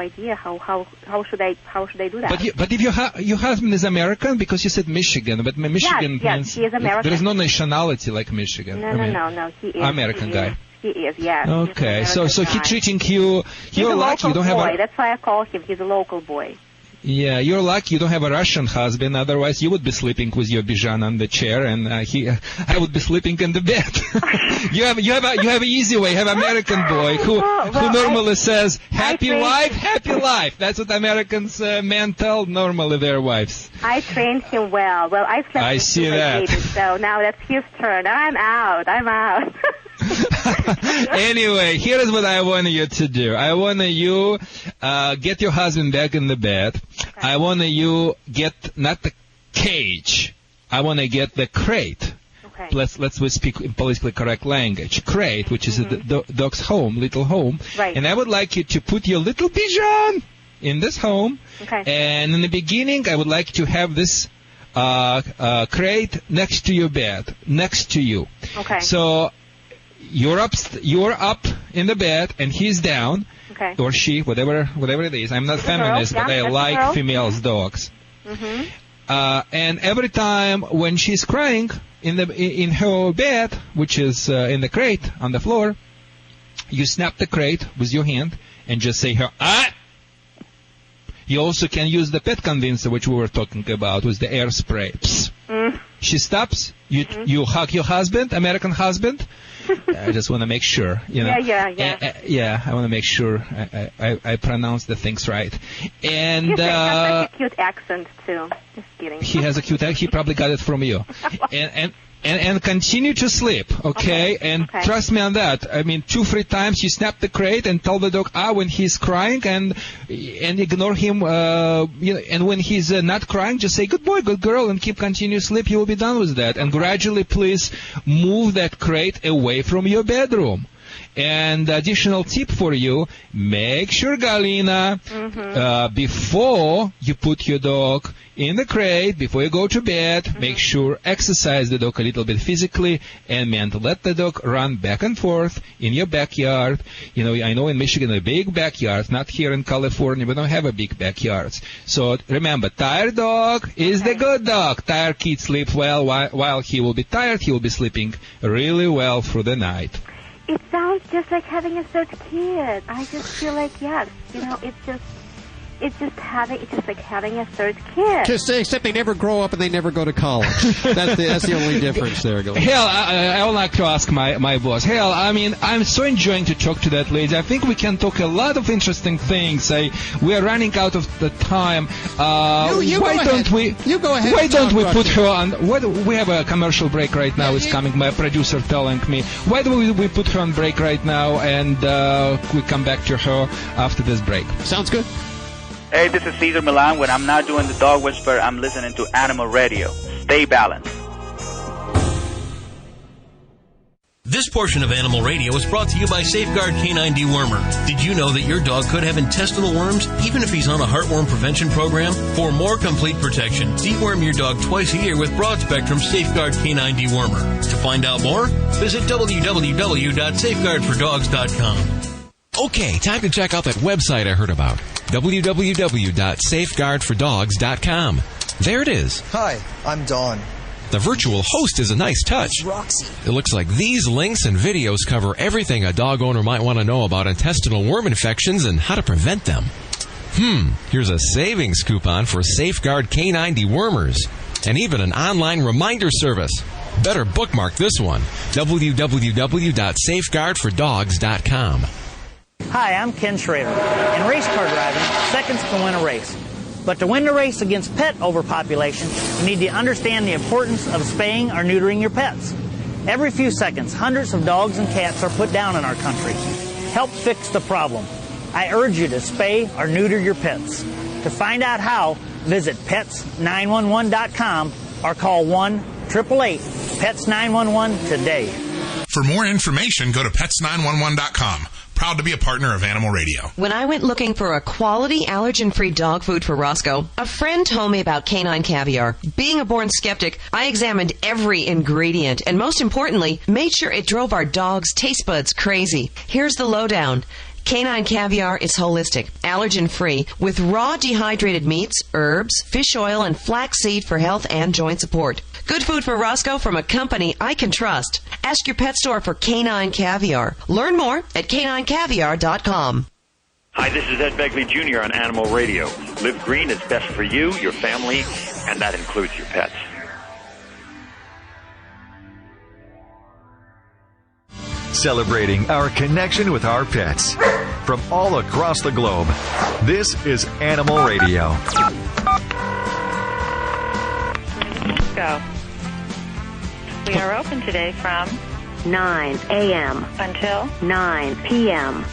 idea? How should I do that? But if your husband is American, because you said Michigan, but Michigan means he is American. There is no nationality like Michigan. No, he is American guy. He is, yes. Okay, so he's treating you. You're lucky. You don't have boy. That's why I call him. He's a local boy. Yeah, you're lucky you don't have a Russian husband. Otherwise, you would be sleeping with your Bichon on the chair, and I would be sleeping in the bed. you have an easy way. You have an American boy who normally says, "Happy wife, happy life." That's what Americans men tell normally their wives. I trained him well. Well, I slept with see him that. baby, so now that's his turn. I'm out. Anyway, here is what I want you to do. I want you get your husband back in the bed. Okay. I want you get not the cage. I want to get the crate. Okay. Let's speak in politically correct language. Crate, which is the dog's home, little home. Right. And I would like you to put your little pigeon in this home. Okay. And in the beginning, I would like to have this crate next to your bed, next to you. Okay. So you're up in the bed, and he's down, okay, or she, whatever it is. I'm not feminist, but I like females dogs. Mm-hmm. And every time when she's crying in her bed, which is in the crate on the floor, you snap the crate with your hand and just say her ah. You also can use the pet convincer, which we were talking about, with the air spray. She stops. You hug your husband, American husband. I just want to make sure, Yeah, I want to make sure I pronounce the things right. And he has a cute accent too. Just kidding. He has a cute accent. He probably got it from you. And continue to sleep, okay? And trust me on that. I mean, 2-3 times you snap the crate and tell the dog when he's crying, and ignore him. And when he's not crying, just say good boy, good girl, and continue sleep. You will be done with that. And gradually, please move that crate away from your bedroom. And additional tip for you, make sure, Galina, before you put your dog in the crate, before you go to bed, make sure exercise the dog a little bit physically and mentally. Let the dog run back and forth in your backyard. I know in Michigan, a big backyard, not here in California, we don't have a big backyards. So remember, tired dog is the good dog. Tired kid sleeps well. While he will be tired, he will be sleeping really well through the night. It sounds just like having a third kid. I just feel like, yes, it's just like having a third kid. Except they never grow up and they never go to college. That's the only difference there. Hell, I would like to ask my boss. Hell, I mean, I'm so enjoying to talk to that lady. I think we can talk a lot of interesting things. We are running out of the time. Why don't we put her on? We have a commercial break right now. It's coming. My producer telling me. Why don't we put her on break right now, and we come back to her after this break? Sounds good. Hey, this is Cesar Milan. When I'm not doing the dog whisper, I'm listening to Animal Radio. Stay balanced. This portion of Animal Radio is brought to you by Safeguard Canine Dewormer. Did you know that your dog could have intestinal worms even if he's on a heartworm prevention program? For more complete protection, deworm your dog twice a year with broad-spectrum Safeguard Canine Dewormer. To find out more, visit www.safeguardfordogs.com. Okay, time to check out that website I heard about. www.safeguardfordogs.com. There it is. Hi, I'm Dawn. The virtual host is a nice touch. Roxy. It looks like these links and videos cover everything a dog owner might want to know about intestinal worm infections and how to prevent them. Here's a savings coupon for Safeguard Canine Dewormers, and even an online reminder service. Better bookmark this one. www.safeguardfordogs.com. Hi, I'm Ken Schrader. In race car driving, seconds can win a race. But to win the race against pet overpopulation, you need to understand the importance of spaying or neutering your pets. Every few seconds, hundreds of dogs and cats are put down in our country. Help fix the problem. I urge you to spay or neuter your pets. To find out how, visit pets911.com or call 1-888-PETS911 today. For more information, go to pets911.com. Proud to be a partner of Animal Radio. When I went looking for a quality allergen-free dog food for Roscoe, a friend told me about Canine Caviar. Being a born skeptic, I examined every ingredient and, most importantly, made sure it drove our dog's taste buds crazy. Here's the lowdown. Canine Caviar is holistic, allergen-free, with raw dehydrated meats, herbs, fish oil, and flaxseed for health and joint support. Good food for Roscoe from a company I can trust. Ask your pet store for Canine Caviar. Learn more at caninecaviar.com. Hi, this is Ed Begley Jr. on Animal Radio. Live green is best for you, your family, and that includes your pets. Celebrating our connection with our pets. From all across the globe, this is Animal Radio. Go. We are open today from 9 a.m. until 9 p.m.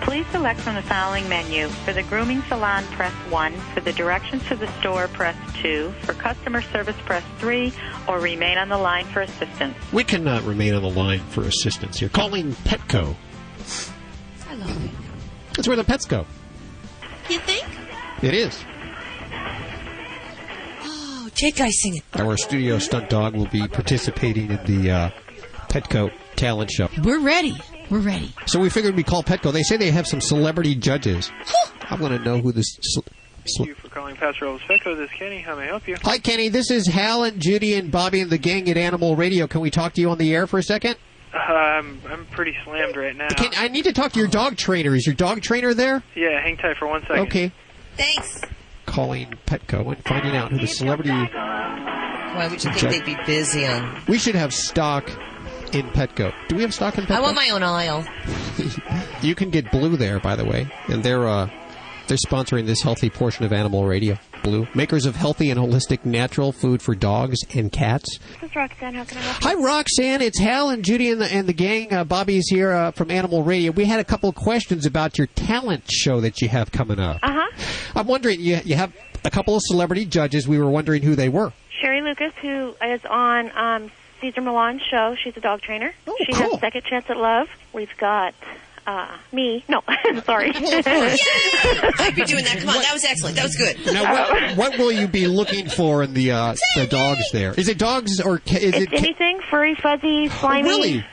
Please select from the following menu. For the grooming salon, press 1. For the directions to the store, press 2. For customer service, press 3. Or remain on the line for assistance. We cannot remain on the line for assistance here. Calling Petco. I love it. That's where the pets go. You think? It is. Oh, Jake Guy sing it. Our studio stunt dog will be participating in the Petco talent show. We're ready. We're ready. So we figured we'd call Petco. They say they have some celebrity judges. I want to know who this... Thank you for calling Pastoral's Petco. This is Kenny. How may I help you? Hi, Kenny. This is Hal and Judy and Bobby and the gang at Animal Radio. Can we talk to you on the air for a second? I'm pretty slammed right now. I need to talk to your dog trainer. Is your dog trainer there? Yeah, hang tight for 1 second. Okay. Thanks. Calling Petco and finding out who the celebrity... Why would you think they'd be busy on... We should have stock in Petco. Do we have stock in Petco? I want my own aisle. You can get Blue there, by the way. And they're sponsoring this healthy portion of Animal Radio. Blue, makers of healthy and holistic natural food for dogs and cats. This is Roxanne. How can I help you? Hi, Roxanne. It's Hal and Judy and the gang. Bobby's here from Animal Radio. We had a couple of questions about your talent show that you have coming up. I'm wondering, you have a couple of celebrity judges. We were wondering who they were. Sherry Lucas, who is on Cesar Millan's show. She's a dog trainer. She has Second Chance at Love. We've got... me. No, I'm sorry. I'd be doing that. Come on, that was excellent. That was good. Now, what will you be looking for in the dogs there? Is it dogs or is it anything furry, fuzzy, slimy? Oh, really?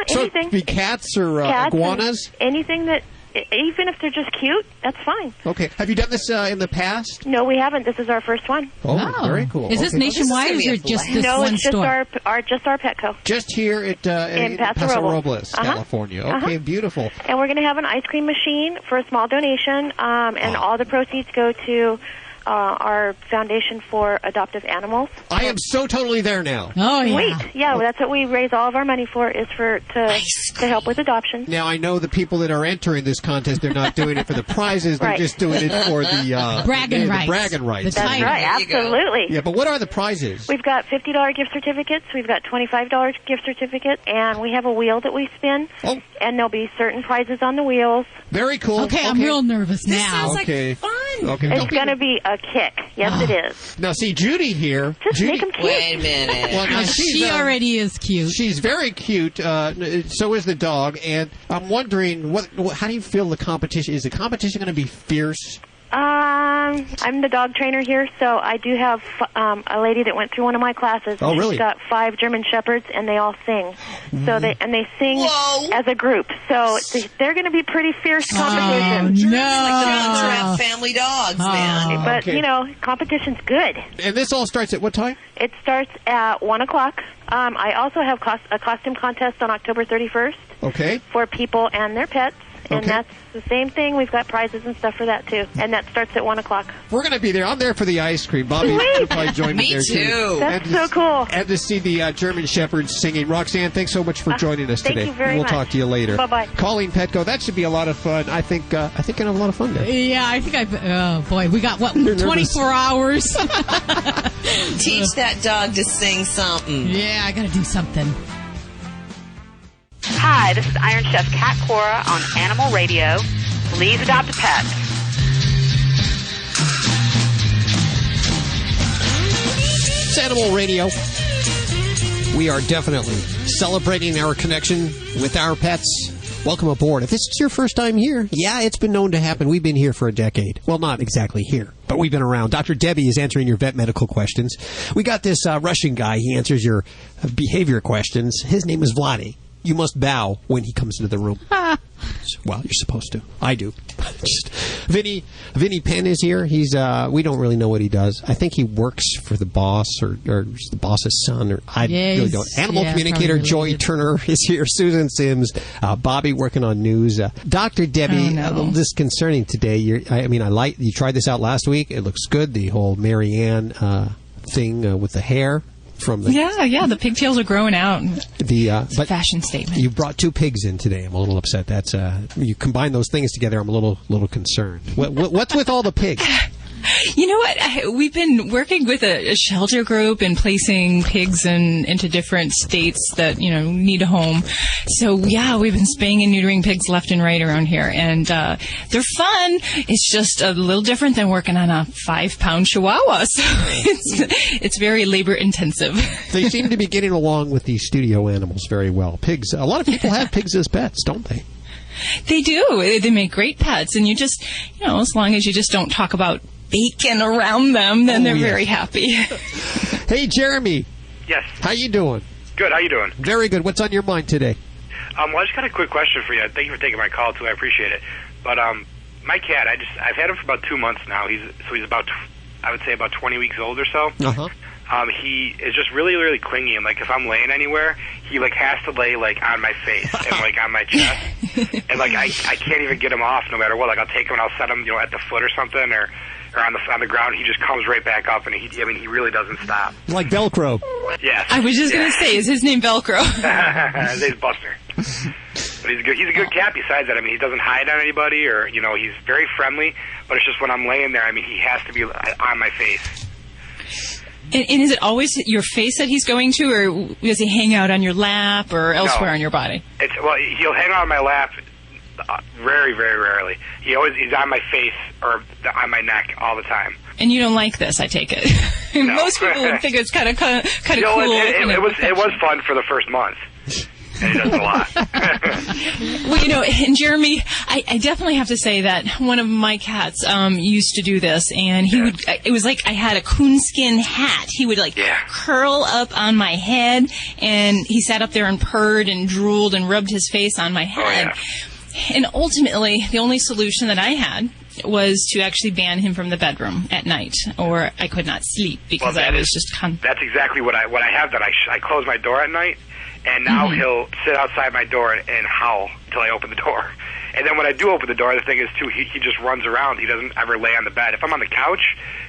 So Anything. it'd be cats or Cats iguanas? Anything that, even if they're just cute, that's fine. Okay. Have you done this in the past? No, we haven't. This is our first one. Oh, very cool. Is this nationwide or is it just this no, one it's just store? just our Petco. Just here at in Paso Robles, California. Okay, beautiful. And we're going to have an ice cream machine for a small donation, and all the proceeds go to our foundation for adoptive animals. I am so totally there now. Oh, yeah. Sweet. Yeah, well, that's what we raise all of our money for, is to help with adoption. Now, I know the people that are entering this contest, they're not doing it for the prizes. They're just doing it for the bragging rights. The bragging rights. That's right, absolutely. Yeah, but what are the prizes? We've got $50 gift certificates. We've got $25 gift certificates. And we have a wheel that we spin. Oh. And there'll be certain prizes on the wheels. Very cool. Okay, I'm real nervous now. This sounds like fun. Okay. It's going to be a kick. Yes, it is. Now, see, Judy here. Just Judy, make them cute. Wait a minute. Well, now she already is cute. She's very cute. So is the dog. And I'm wondering, how do you feel the competition? Is the competition going to be fierce? I'm the dog trainer here, so I do have a lady that went through one of my classes. Oh, really? She's got 5 German Shepherds, and they all sing. So they sing as a group. So they're going to be pretty fierce competition. No. Like the family dogs, man. But, competition's good. And this all starts at what time? It starts at 1 o'clock. I also have a costume contest on October 31st. Okay. For people and their pets. And that's the same thing. We've got prizes and stuff for that, too. And that starts at 1 o'clock. We're going to be there. I'm there for the ice cream. Bobby will probably join me there, too. That's so cool. And to see the German Shepherds singing. Roxanne, thanks so much for joining us today. Thank you very We'll much. talk to you later. Bye-bye. Calling Petco. That should be a lot of fun. I think going to have a lot of fun there. Yeah, I think oh, boy. We got, 24 hours? Teach that dog to sing something. Yeah, I got to do something. Hi, this is Iron Chef Kat Cora on Animal Radio. Please adopt a pet. It's Animal Radio. We are definitely celebrating our connection with our pets. Welcome aboard. If this is your first time here, yeah, it's been known to happen. We've been here for a decade. Well, not exactly here, but we've been around. Dr. Debbie is answering your vet medical questions. We got this Russian guy. He answers your behavior questions. His name is Vladi. You must bow when he comes into the room. So Well, you're supposed to. I do. Just, Vinny Penn is here. He's we don't really know what he does. I think he works for the boss or the boss's son. Or I really don't. Animal communicator Joy Turner is here. Susan Sims, Bobby working on news. Dr. Debbie, a little disconcerting today. You tried this out last week. It looks good. The whole Mary Ann thing with the hair. The pigtails are growing out. It's a fashion statement. You brought 2 pigs in today. I'm a little upset. That's you combine those things together. I'm a little concerned. What's with all the pigs? You know what? We've been working with a shelter group and placing pigs into different states that, need a home. So, we've been spaying and neutering pigs left and right around here. And they're fun. It's just a little different than working on a 5-pound chihuahua. So it's very labor intensive. They seem to be getting along with these studio animals very well. Pigs. A lot of people have pigs as pets, don't they? They do. They make great pets. And you just, as long as you just don't talk about bacon around them, then they're very happy. Hey, Jeremy. Yes. How you doing? Good. How you doing? Very good. What's on your mind today? Well, I just got a quick question for you. Thank you for taking my call too. I appreciate it. But my cat, I've had him for about 2 months now. He's about, I would say, about 20 weeks old or so. Uh-huh. He is just really, really clingy, and if I'm laying anywhere, he has to lay on my face and on my chest, and I can't even get him off no matter what. I'll take him and I'll set him at the foot or something or on the ground. He just comes right back up, and he really doesn't stop. Like Velcro. Yes. I was just going to say, is his name Velcro? His name's Buster. But he's a good cat. Besides that, he doesn't hide on anybody, or he's very friendly. But it's just when I'm laying there, he has to be on my face. And is it always your face that he's going to, or does he hang out on your lap or elsewhere on your body? He'll hang out on my lap very, very rarely. He's on my face or on my neck all the time. And you don't like this, I take it. No. Most people would think it's kind of cool. It was fun for the first month. And he does it a lot. Well, and Jeremy, I definitely have to say that one of my cats used to do this, and it was like I had a coonskin hat. He would curl up on my head, and he sat up there and purred and drooled and rubbed his face on my head. Oh, yeah. And ultimately, the only solution that I had was to actually ban him from the bedroom at night, or I could not sleep because I was just... That's exactly what I have. That I close my door at night, and now he'll sit outside my door and howl until I open the door. And then when I do open the door, the thing is, too, he just runs around. He doesn't ever lay on the bed. If I'm on the couch,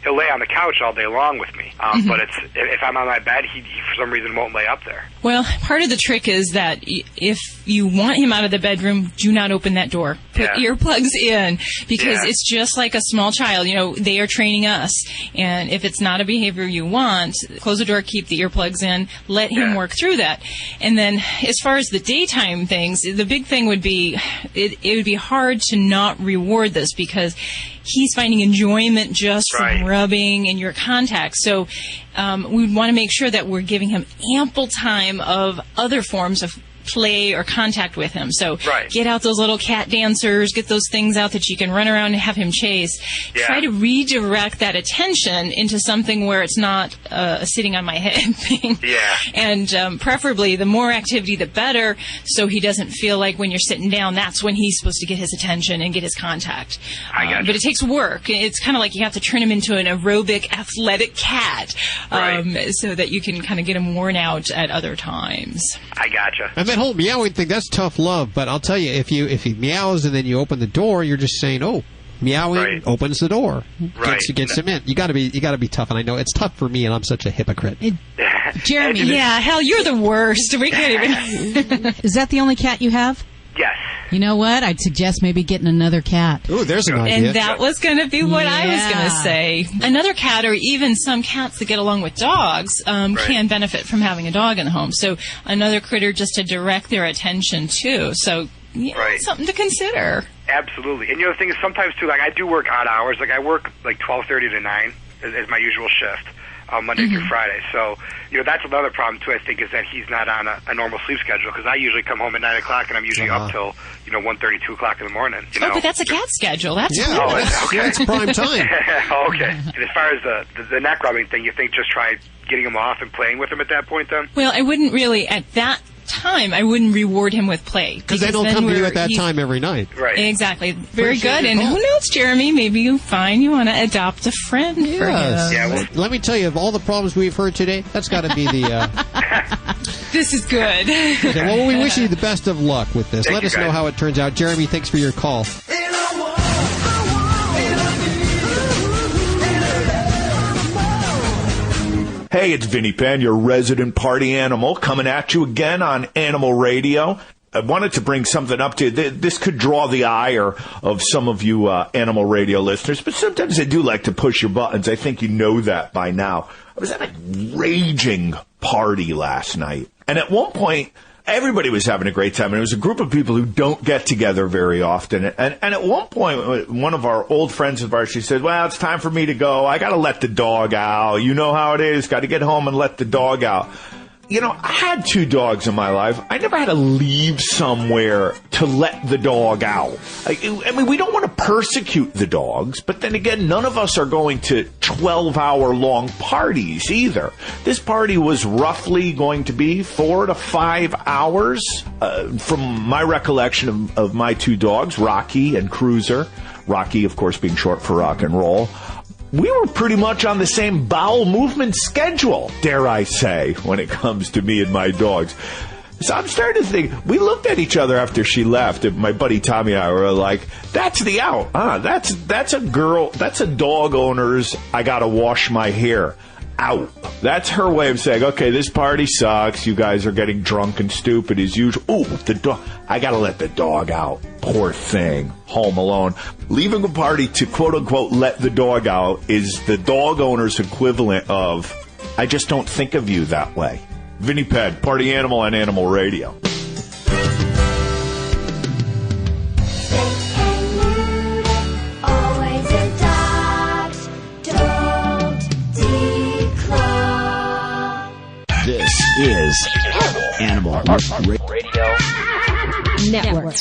he'll lay on the couch all day long with me. But if I'm on my bed, he for some reason won't lay up there. Well, part of the trick is that if you want him out of the bedroom, do not open that door. Put earplugs in, because it's just like a small child. They are training us. And if it's not a behavior you want, close the door, keep the earplugs in, let him work through that. And then as far as the daytime things, the big thing would be it would be hard to not reward this, because he's finding enjoyment just from rubbing and your contact. So we want to make sure that we're giving him ample time of other forms of play or contact with him. So get out those little cat dancers, get those things out that you can run around and have him chase. Try to redirect that attention into something where it's not a sitting on my head thing. And preferably the more activity the better, so he doesn't feel like when you're sitting down that's when he's supposed to get his attention and get his contact. But it takes work. It's kind of like you have to turn him into an aerobic athletic cat so that you can kind of get him worn out at other times. I gotcha. And that whole meowing thing, that's tough love. But I'll tell you, if he meows and then you open the door, you're just saying, oh, meowing opens the door, gets him in. You got to be tough. And I know it's tough for me, and I'm such a hypocrite. Jeremy, hell, you're the worst. We can't even. Is that the only cat you have? Yes. You know what? I'd suggest maybe getting another cat. Ooh, there's an idea. And that was going to be what I was going to say. Another cat, or even some cats that get along with dogs, can benefit from having a dog in the home. So another critter just to direct their attention to. So something to consider. Absolutely. And the thing is, sometimes too, I do work odd hours. I work 12:30 to 9 is my usual shift. Monday through Friday. So, that's another problem, too, I think, is that he's not on a normal sleep schedule, because I usually come home at 9 o'clock, and I'm usually up till, 1:30, 2 o'clock in the morning. But that's a cat schedule. That's it's prime time. Okay. And as far as the neck rubbing thing, you think just try getting him off and playing with him at that point, then? Well, I wouldn't really, at that time, I wouldn't reward him with play. Because they don't come to you at that time every night. Right. Exactly. Very good. And who knows, Jeremy, maybe you find you want to adopt a friend for him. Yeah, well, let me tell you, of all the problems we've heard today, that's got to be the... This is good. Okay, well, we wish you the best of luck with this. Thank Let you, us know guys. how it turns out. Jeremy, thanks for your call. Hey, it's Vinny Penn, your resident party animal, coming at you again on Animal Radio. I wanted to bring something up to you. This could draw the ire of some of you Animal Radio listeners, but sometimes I do like to push your buttons. I think you know that by now. I was at a raging party last night, and at one point, everybody was having a great time, and it was a group of people who don't get together very often. And at one point, one of our old friends of ours, she said, well, it's time for me to go. I got to let the dog out. You know how it is. Got to get home and let the dog out. You know, I had 2 dogs in my life. I never had to leave somewhere to let the dog out. I mean, we don't want to persecute the dogs, but then again, none of us are going to 12-hour-long parties either. This party was roughly going to be 4 to 5 hours. From my recollection of my 2 dogs, Rocky and Cruiser, Rocky, of course, being short for rock and roll, we were pretty much on the same bowel movement schedule, dare I say, when it comes to me and my dogs. So I'm starting to think, we looked at each other after she left, and my buddy Tommy and I were like, that's the out. That's a girl, that's a dog owner's, I gotta wash my hair. Out. That's her way of saying, okay, this party sucks. You guys are getting drunk and stupid as usual. Ooh, the dog. I gotta let the dog out. Poor thing. Home alone. Leaving a party to quote unquote let the dog out is the dog owner's equivalent of, I just don't think of you that way. Vinny Penn, Party Animal on Animal Radio. This is Animal Radio Network.